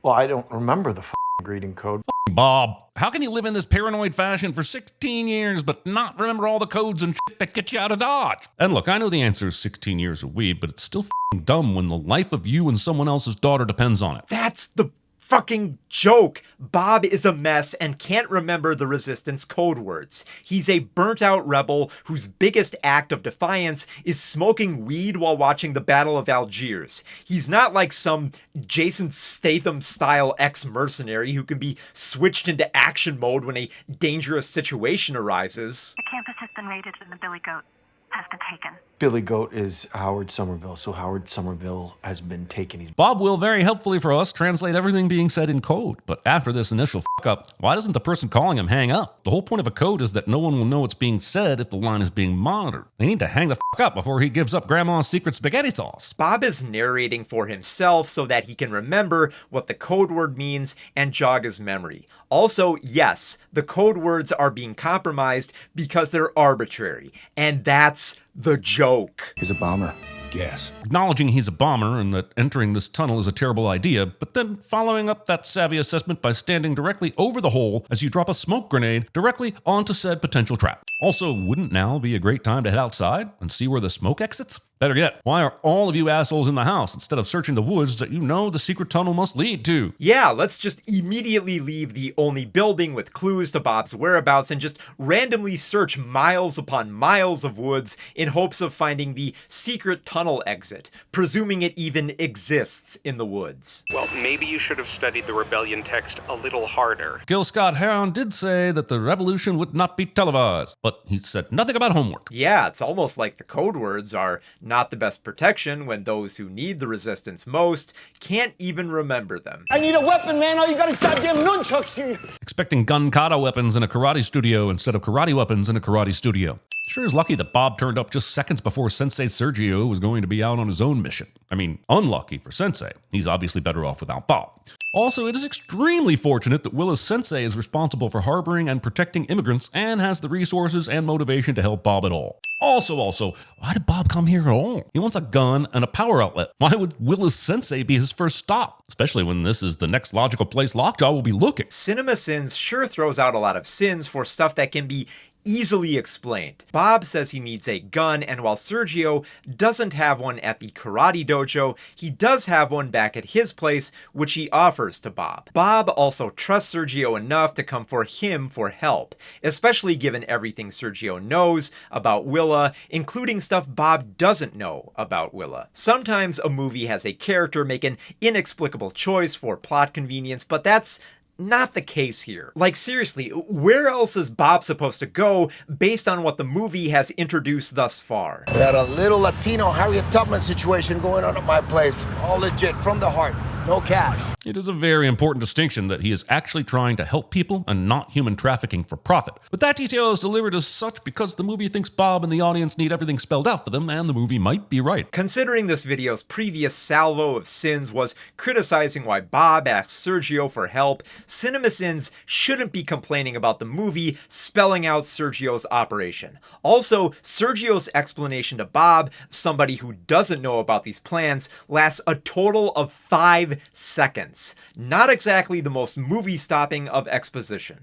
well, I don't remember the greeting code. Bob, how can you live in this paranoid fashion for 16 years but not remember all the codes and shit that get you out of Dodge? And look, I know the answer is 16 years of weed, but it's still dumb when the life of you and someone else's daughter depends on it. That's the fucking joke. Bob is a mess and can't remember the resistance code words. He's a burnt out rebel whose biggest act of defiance is smoking weed while watching the Battle of Algiers. He's not like some Jason Statham style ex-mercenary who can be switched into action mode when a dangerous situation arises. The campus has been raided and the Billy Goat has been taken. Billy Goat is Howard Somerville, so Howard Somerville has been taken. Bob will very helpfully for us translate everything being said in code, but after this initial fuck-up, why doesn't the person calling him hang up? The whole point of a code is that no one will know what's being said if the line is being monitored. They need to hang the fuck up before he gives up Grandma's secret spaghetti sauce. Bob is narrating for himself so that he can remember what the code word means and jog his memory. Also, yes, the code words are being compromised because they're arbitrary, and that's the joke. He's a bomber. Yes. Acknowledging he's a bomber and that entering this tunnel is a terrible idea, but then following up that savvy assessment by standing directly over the hole as you drop a smoke grenade directly onto said potential trap. Also, wouldn't now be a great time to head outside and see where the smoke exits? Better yet, why are all of you assholes in the house instead of searching the woods that you know the secret tunnel must lead to? Yeah, let's just immediately leave the only building with clues to Bob's whereabouts and just randomly search miles upon miles of woods in hopes of finding the secret tunnel exit, presuming it even exists in the woods. Well, maybe you should have studied the rebellion text a little harder. Gil Scott-Heron did say that the revolution would not be televised, but he said nothing about homework. Yeah, it's almost like the code words are not the best protection when those who need the resistance most can't even remember them. I need a weapon, man. All you got is goddamn nunchucks here. Expecting gun kata weapons in a karate studio instead of karate weapons in a karate studio. Sure is lucky that Bob turned up just seconds before Sensei Sergio was going to be out on his own mission. I mean, unlucky for Sensei. He's obviously better off without Bob. Also, it is extremely fortunate that Willa's Sensei is responsible for harboring and protecting immigrants and has the resources and motivation to help Bob at all. Also, why did Bob come here at all? He wants a gun and a power outlet. Why would Willa's Sensei be his first stop? Especially when this is the next logical place Lockjaw will be looking. Cinema Sins sure throws out a lot of sins for stuff that can be easily explained. Bob says he needs a gun, and while Sergio doesn't have one at the karate dojo, he does have one back at his place, which he offers to Bob. Bob also trusts Sergio enough to come for him for help, especially given everything Sergio knows about Willa, including stuff Bob doesn't know about Willa. Sometimes a movie has a character make an inexplicable choice for plot convenience, but that's not the case here. Like, seriously, where else is Bob supposed to go based on what the movie has introduced thus far? We had a little Latino Harriet Tubman situation going on at my place. All legit, from the heart. No cash. It is a very important distinction that he is actually trying to help people and not human trafficking for profit. But that detail is delivered as such because the movie thinks Bob and the audience need everything spelled out for them, and the movie might be right. Considering this video's previous salvo of sins was criticizing why Bob asked Sergio for help, Cinema Sins shouldn't be complaining about the movie spelling out Sergio's operation. Also, Sergio's explanation to Bob, somebody who doesn't know about these plans, lasts a total of 5 seconds. Not exactly the most movie-stopping of exposition.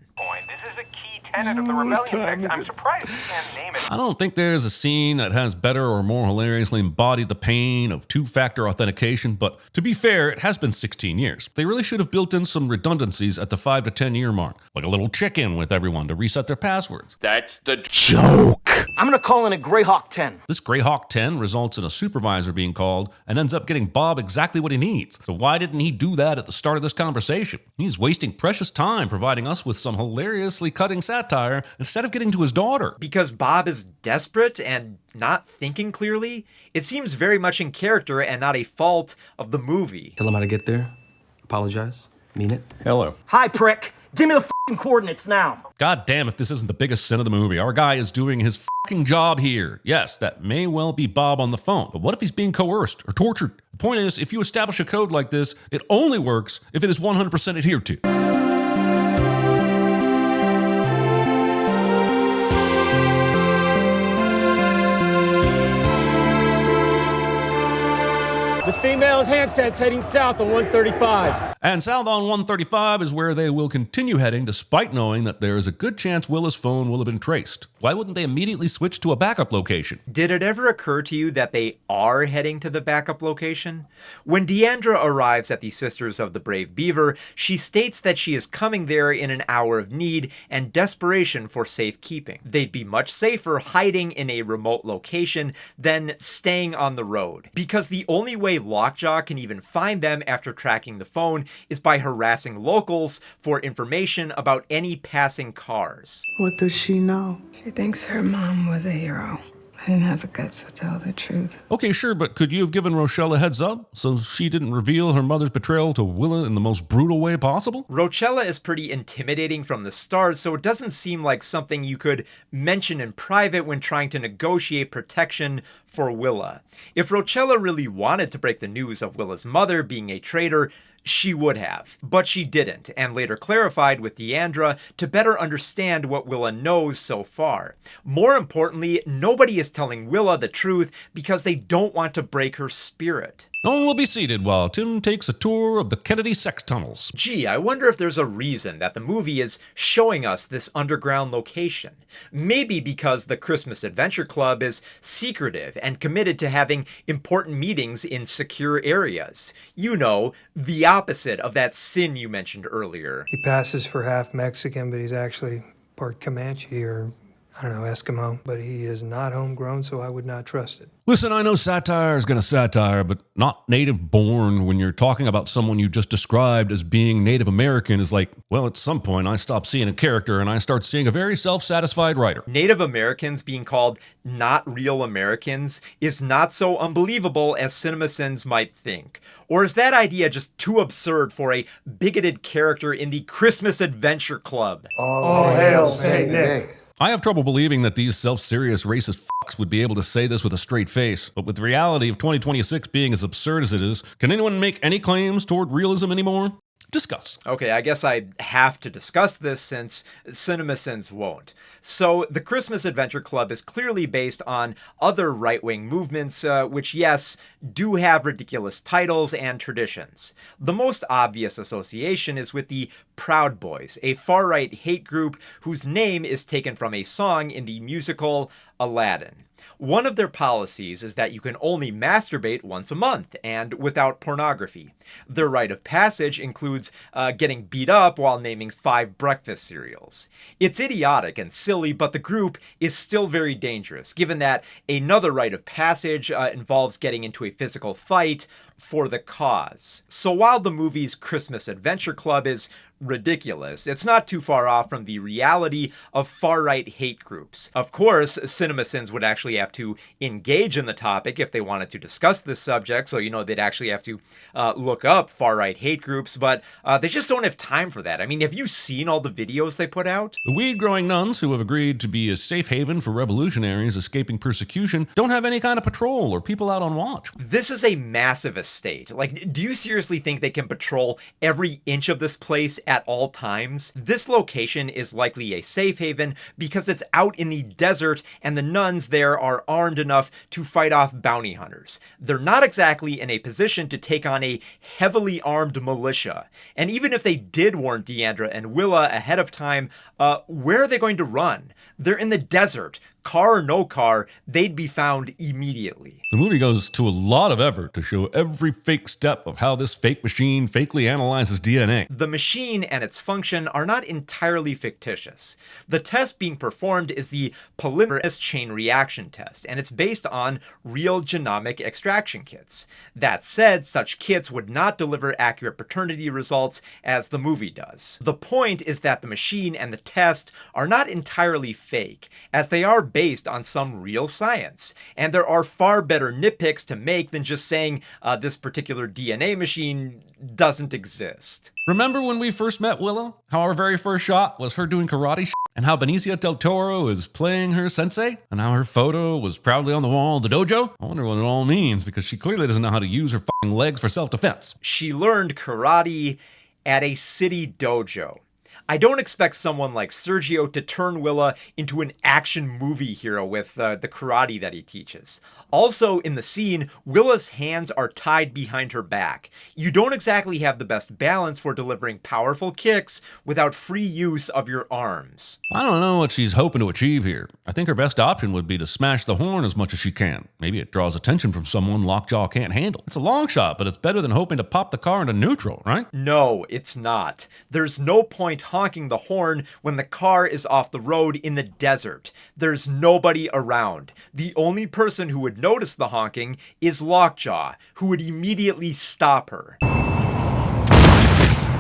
This is a key tenet of the rebellion text. I'm surprised you can't name it. I don't think there's a scene that has better or more hilariously embodied the pain of two-factor authentication, but to be fair, it has been 16 years. They really should have built in some redundancies at the 5 to 10 year mark, like a little check-in with everyone to reset their passwords. That's the Joke! I'm gonna call in a Greyhawk 10. This Greyhawk 10 results in a supervisor being called and ends up getting Bob exactly what he needs. So why didn't he do that at the start of this conversation? He's wasting precious time providing us with some hilariously cutting satire instead of getting to his daughter. Because Bob is desperate and not thinking clearly? It seems very much in character and not a fault of the movie. Tell him how to get there. Apologize. Mean it. Hello. Hi, prick. Give me the f***ing coordinates now. God damn if this isn't the biggest sin of the movie. Our guy is doing his fucking job here. Yes, that may well be Bob on the phone, but what if he's being coerced or tortured? The point is, if you establish a code like this, it only works if it is 100% adhered to. The female's handset's heading south on 135. And south on 135 is where they will continue heading despite knowing that there is a good chance Willa's phone will have been traced. Why wouldn't they immediately switch to a backup location? Did it ever occur to you that they are heading to the backup location? When Deandra arrives at the Sisters of the Brave Beaver, she states that she is coming there in an hour of need and desperation for safekeeping. They'd be much safer hiding in a remote location than staying on the road, because the only way Lockjaw can even find them after tracking the phone is by harassing locals for information about any passing cars. What does she know? She thinks her mom was a hero. I didn't have the guts to tell the truth. Okay, sure, but could you have given Rochelle a heads up so she didn't reveal her mother's betrayal to Willa in the most brutal way possible? Rochella is pretty intimidating from the start, so it doesn't seem like something you could mention in private when trying to negotiate protection for Willa. If Rochella really wanted to break the news of Willa's mother being a traitor, she would have, but she didn't, and later clarified with Deandra to better understand what Willa knows so far. More importantly, nobody is telling Willa the truth because they don't want to break her spirit. No one will be seated while Tim takes a tour of the Kennedy sex tunnels. Gee, I wonder if there's a reason that the movie is showing us this underground location. Maybe because the Christmas Adventure Club is secretive and committed to having important meetings in secure areas. You know, the opposite of that sin you mentioned earlier. He passes for half Mexican, but he's actually part Comanche or, I don't know, Eskimo. But he is not homegrown, so I would not trust it. Listen, I know satire is going to satire, but not native born when you're talking about someone you just described as being Native American is like, well, at some point I stop seeing a character and I start seeing a very self-satisfied writer. Native Americans being called not real Americans is not so unbelievable as CinemaSins might think. Or is that idea just too absurd for a bigoted character in the Christmas Adventure Club? All hail Saint Nick. I have trouble believing that these self-serious racist fucks would be able to say this with a straight face, but with the reality of 2026 being as absurd as it is, can anyone make any claims toward realism anymore? Discuss. Okay, I guess I have to discuss this since CinemaSins won't. So, the Christmas Adventure Club is clearly based on other right-wing movements, which, yes, do have ridiculous titles and traditions. The most obvious association is with the Proud Boys, a far-right hate group whose name is taken from a song in the musical Aladdin. One of their policies is that you can only masturbate once a month and without pornography. Their rite of passage includes getting beat up while naming 5 breakfast cereals. It's idiotic and silly, but the group is still very dangerous, given that another rite of passage involves getting into a physical fight for the cause. So while the movie's Christmas Adventure Club is ridiculous, it's not too far off from the reality of far-right hate groups. Of course, CinemaSins would actually have to engage in the topic if they wanted to discuss this subject, so they'd actually have to look up far-right hate groups, but they just don't have time for that. I mean, have you seen all the videos they put out? The weed-growing nuns who have agreed to be a safe haven for revolutionaries escaping persecution don't have any kind of patrol or people out on watch. This is a massive estate. Like, do you seriously think they can patrol every inch of this place at all times? This location is likely a safe haven because it's out in the desert and the nuns there are armed enough to fight off bounty hunters. They're not exactly in a position to take on a heavily armed militia. And even if they did warn Deandra and Willa ahead of time, where are they going to run? They're in the desert. Car or no car, they'd be found immediately. The movie goes to a lot of effort to show every fake step of how this fake machine fakely analyzes DNA. The machine and its function are not entirely fictitious. The test being performed is the polymerase chain reaction test, and it's based on real genomic extraction kits. That said, such kits would not deliver accurate paternity results as the movie does. The point is that the machine and the test are not entirely fake, as they are based on some real science, and there are far better nitpicks to make than just saying this particular DNA machine doesn't exist. Remember when we first met Willa? How our very first shot was her doing karate and how Benicio del Toro is playing her sensei? And how her photo was proudly on the wall of the dojo? I wonder what it all means, because she clearly doesn't know how to use her fucking legs for self-defense. She learned karate at a city dojo. I don't expect someone like Sergio to turn Willa into an action movie hero with the karate that he teaches. Also, in the scene, Willa's hands are tied behind her back. You don't exactly have the best balance for delivering powerful kicks without free use of your arms. I don't know what she's hoping to achieve here. I think her best option would be to smash the horn as much as she can. Maybe it draws attention from someone Lockjaw can't handle. It's a long shot, but it's better than hoping to pop the car into neutral, right? No, it's not. There's no point honking the horn when the car is off the road in the desert. There's nobody around. The only person who would notice the honking is Lockjaw, who would immediately stop her.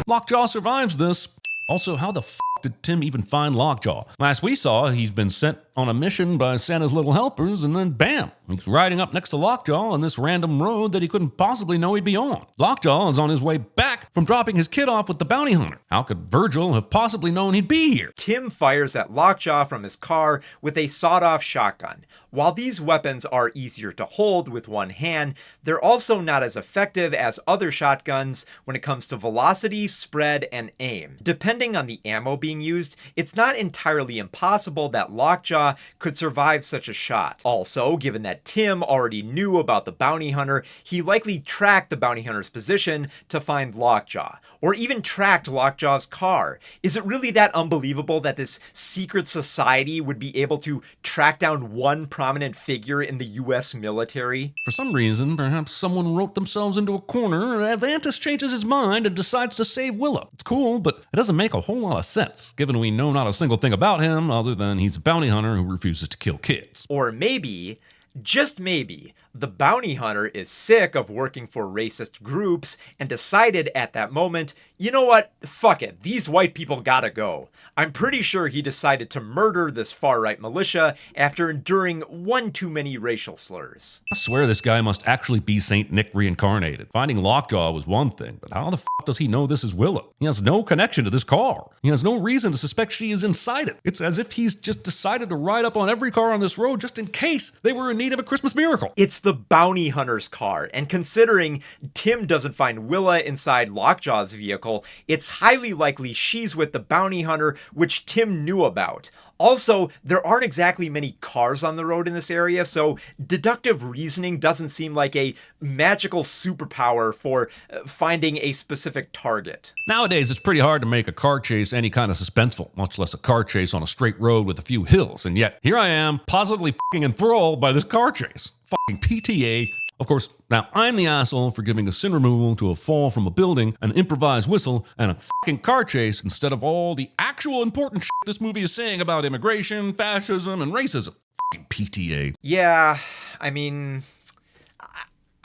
Lockjaw survives this. Also, how the f*** did Tim even find Lockjaw? Last we saw, he's been sent on a mission by Santa's little helpers, and then bam, he's riding up next to Lockjaw on this random road that he couldn't possibly know he'd be on. Lockjaw is on his way back from dropping his kid off with the bounty hunter. How could Virgil have possibly known he'd be here? Tim fires at Lockjaw from his car with a sawed-off shotgun. While these weapons are easier to hold with one hand, they're also not as effective as other shotguns when it comes to velocity, spread, and aim. Depending on the ammo being used, it's not entirely impossible that Lockjaw could survive such a shot. Also, given that Tim already knew about the bounty hunter, he likely tracked the bounty hunter's position to find Lockjaw, or even tracked Lockjaw's car. Is it really that unbelievable that this secret society would be able to track down one prominent figure in the US military? For some reason, perhaps someone wrote themselves into a corner, and Atlantis changes his mind and decides to save Willa. It's cool, but it doesn't make a whole lot of sense, given we know not a single thing about him other than he's a bounty hunter who refuses to kill kids. Or maybe, just maybe, The bounty hunter is sick of working for racist groups and decided at that moment, you know what, fuck it, these white people gotta go. I'm pretty sure he decided to murder this far-right militia after enduring one too many racial slurs. I swear this guy must actually be Saint Nick reincarnated. Finding Lockjaw was one thing, but how the f does he know this is Willow? He has no connection to this car. He has no reason to suspect she is inside it. It's as if he's just decided to ride up on every car on this road just in case they were in need of a Christmas miracle. It's the bounty hunter's car, and considering Tim doesn't find Willa inside Lockjaw's vehicle, it's highly likely she's with the bounty hunter, which Tim knew about. Also, there aren't exactly many cars on the road in this area, so deductive reasoning doesn't seem like a magical superpower for finding a specific target. Nowadays, it's pretty hard to make a car chase any kind of suspenseful, much less a car chase on a straight road with a few hills, and yet here I am, positively fucking enthralled by this car chase. Fucking PTA. Of course, now I'm the asshole for giving a sin removal to a fall from a building, an improvised whistle, and a fucking car chase instead of all the actual important shit this movie is saying about immigration, fascism, and racism. Fucking PTA. Yeah, I mean,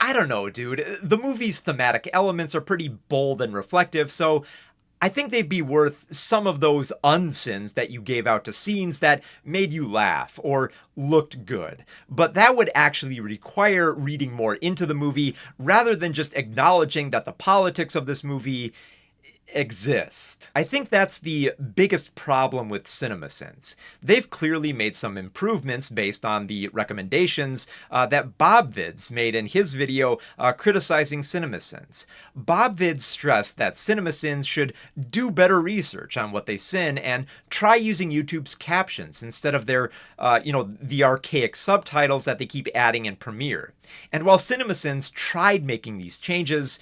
I don't know, dude. The movie's thematic elements are pretty bold and reflective, so I think they'd be worth some of those unsins that you gave out to scenes that made you laugh or looked good. But that would actually require reading more into the movie rather than just acknowledging that the politics of this movie exist. I think that's the biggest problem with CinemaSins. They've clearly made some improvements based on the recommendations that BobVids made in his video criticizing CinemaSins. BobVids stressed that CinemaSins should do better research on what they sin and try using YouTube's captions instead of their, the archaic subtitles that they keep adding in Premiere. And while CinemaSins tried making these changes,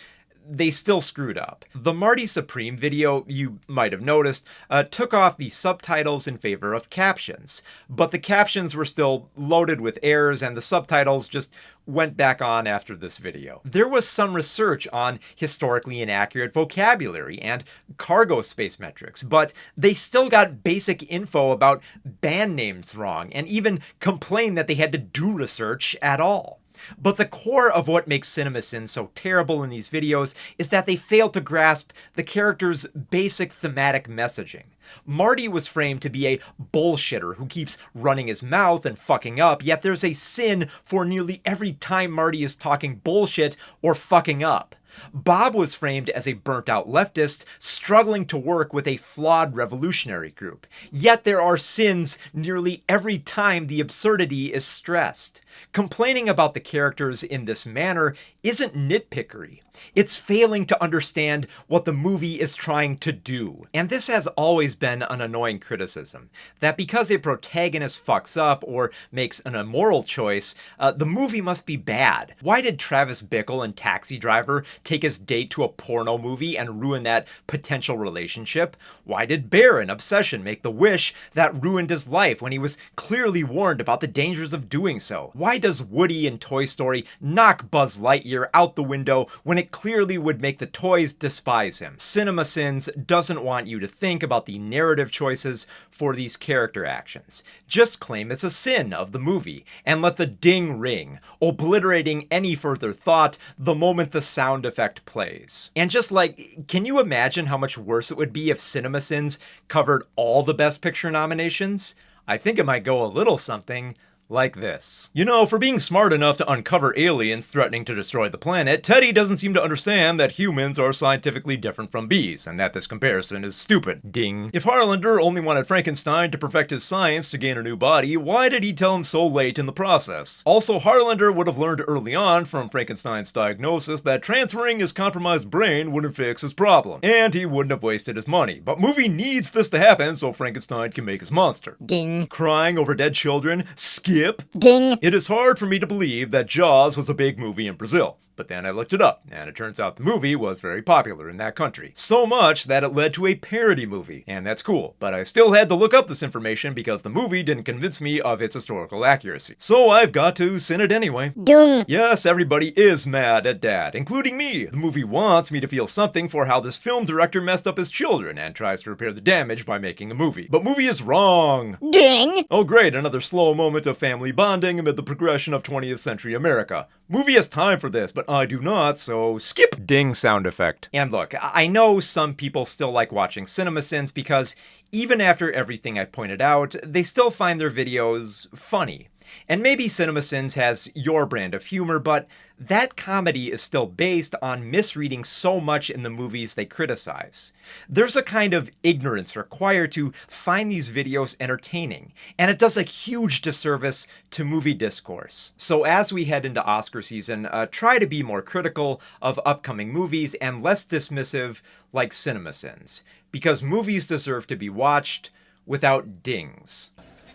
they still screwed up. The Marty Supreme video, you might have noticed, took off the subtitles in favor of captions, but the captions were still loaded with errors and the subtitles just went back on after this video. There was some research on historically inaccurate vocabulary and cargo space metrics, but they still got basic info about band names wrong and even complained that they had to do research at all. But the core of what makes CinemaSins so terrible in these videos is that they fail to grasp the character's basic thematic messaging. Marty was framed to be a bullshitter who keeps running his mouth and fucking up, yet there's a sin for nearly every time Marty is talking bullshit or fucking up. Bob was framed as a burnt-out leftist struggling to work with a flawed revolutionary group, yet there are sins nearly every time the absurdity is stressed. Complaining about the characters in this manner isn't nitpickery. It's failing to understand what the movie is trying to do. And this has always been an annoying criticism, that because a protagonist fucks up or makes an immoral choice, the movie must be bad. Why did Travis Bickle in Taxi Driver take his date to a porno movie and ruin that potential relationship? Why did Bear in Obsession make the wish that ruined his life when he was clearly warned about the dangers of doing so? Why does Woody in Toy Story knock Buzz Lightyear out the window when it clearly would make the toys despise him? CinemaSins doesn't want you to think about the narrative choices for these character actions. Just claim it's a sin of the movie and let the ding ring, obliterating any further thought the moment the sound effect plays. And just like, can you imagine how much worse it would be if CinemaSins covered all the Best Picture nominations? I think it might go a little something like this. You know, for being smart enough to uncover aliens threatening to destroy the planet, Teddy doesn't seem to understand that humans are scientifically different from bees, and that this comparison is stupid. Ding. If Harlander only wanted Frankenstein to perfect his science to gain a new body, why did he tell him so late in the process? Also, Harlander would have learned early on from Frankenstein's diagnosis that transferring his compromised brain wouldn't fix his problem, and he wouldn't have wasted his money. But movie needs this to happen so Frankenstein can make his monster. Ding. Crying over dead children? Skip. Ding. It is hard for me to believe that Jaws was a big movie in Brazil. But then I looked it up, and it turns out the movie was very popular in that country. So much that it led to a parody movie, and that's cool. But I still had to look up this information because the movie didn't convince me of its historical accuracy. So I've got to sin it anyway. Dung. Yes, everybody is mad at Dad, including me. The movie wants me to feel something for how this film director messed up his children and tries to repair the damage by making a movie. But movie is wrong. Ding. Oh great, another slow moment of family bonding amid the progression of 20th century America. Movie has time for this, but I do not, so skip ding sound effect. And look, I know some people still like watching CinemaSins because even after everything I pointed out, they still find their videos funny. And maybe CinemaSins has your brand of humor, but that comedy is still based on misreading so much in the movies they criticize. There's a kind of ignorance required to find these videos entertaining, and it does a huge disservice to movie discourse. So as we head into Oscar season, try to be more critical of upcoming movies and less dismissive like CinemaSins, because movies deserve to be watched without dings.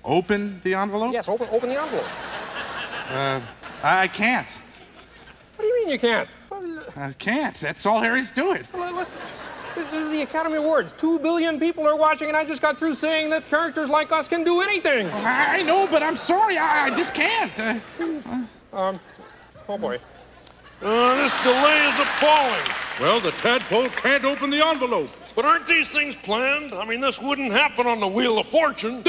Open the envelope? Yes, open the envelope. I can't. What do you mean you can't? I can't. That's all there is to it. Listen, this is the Academy Awards. 2 billion people are watching, and I just got through saying that characters like us can do anything. I know, but I'm sorry. I just can't. Oh, boy. This delay is appalling. Well, the tadpole can't open the envelope. But aren't these things planned? I mean, this wouldn't happen on the Wheel of Fortune.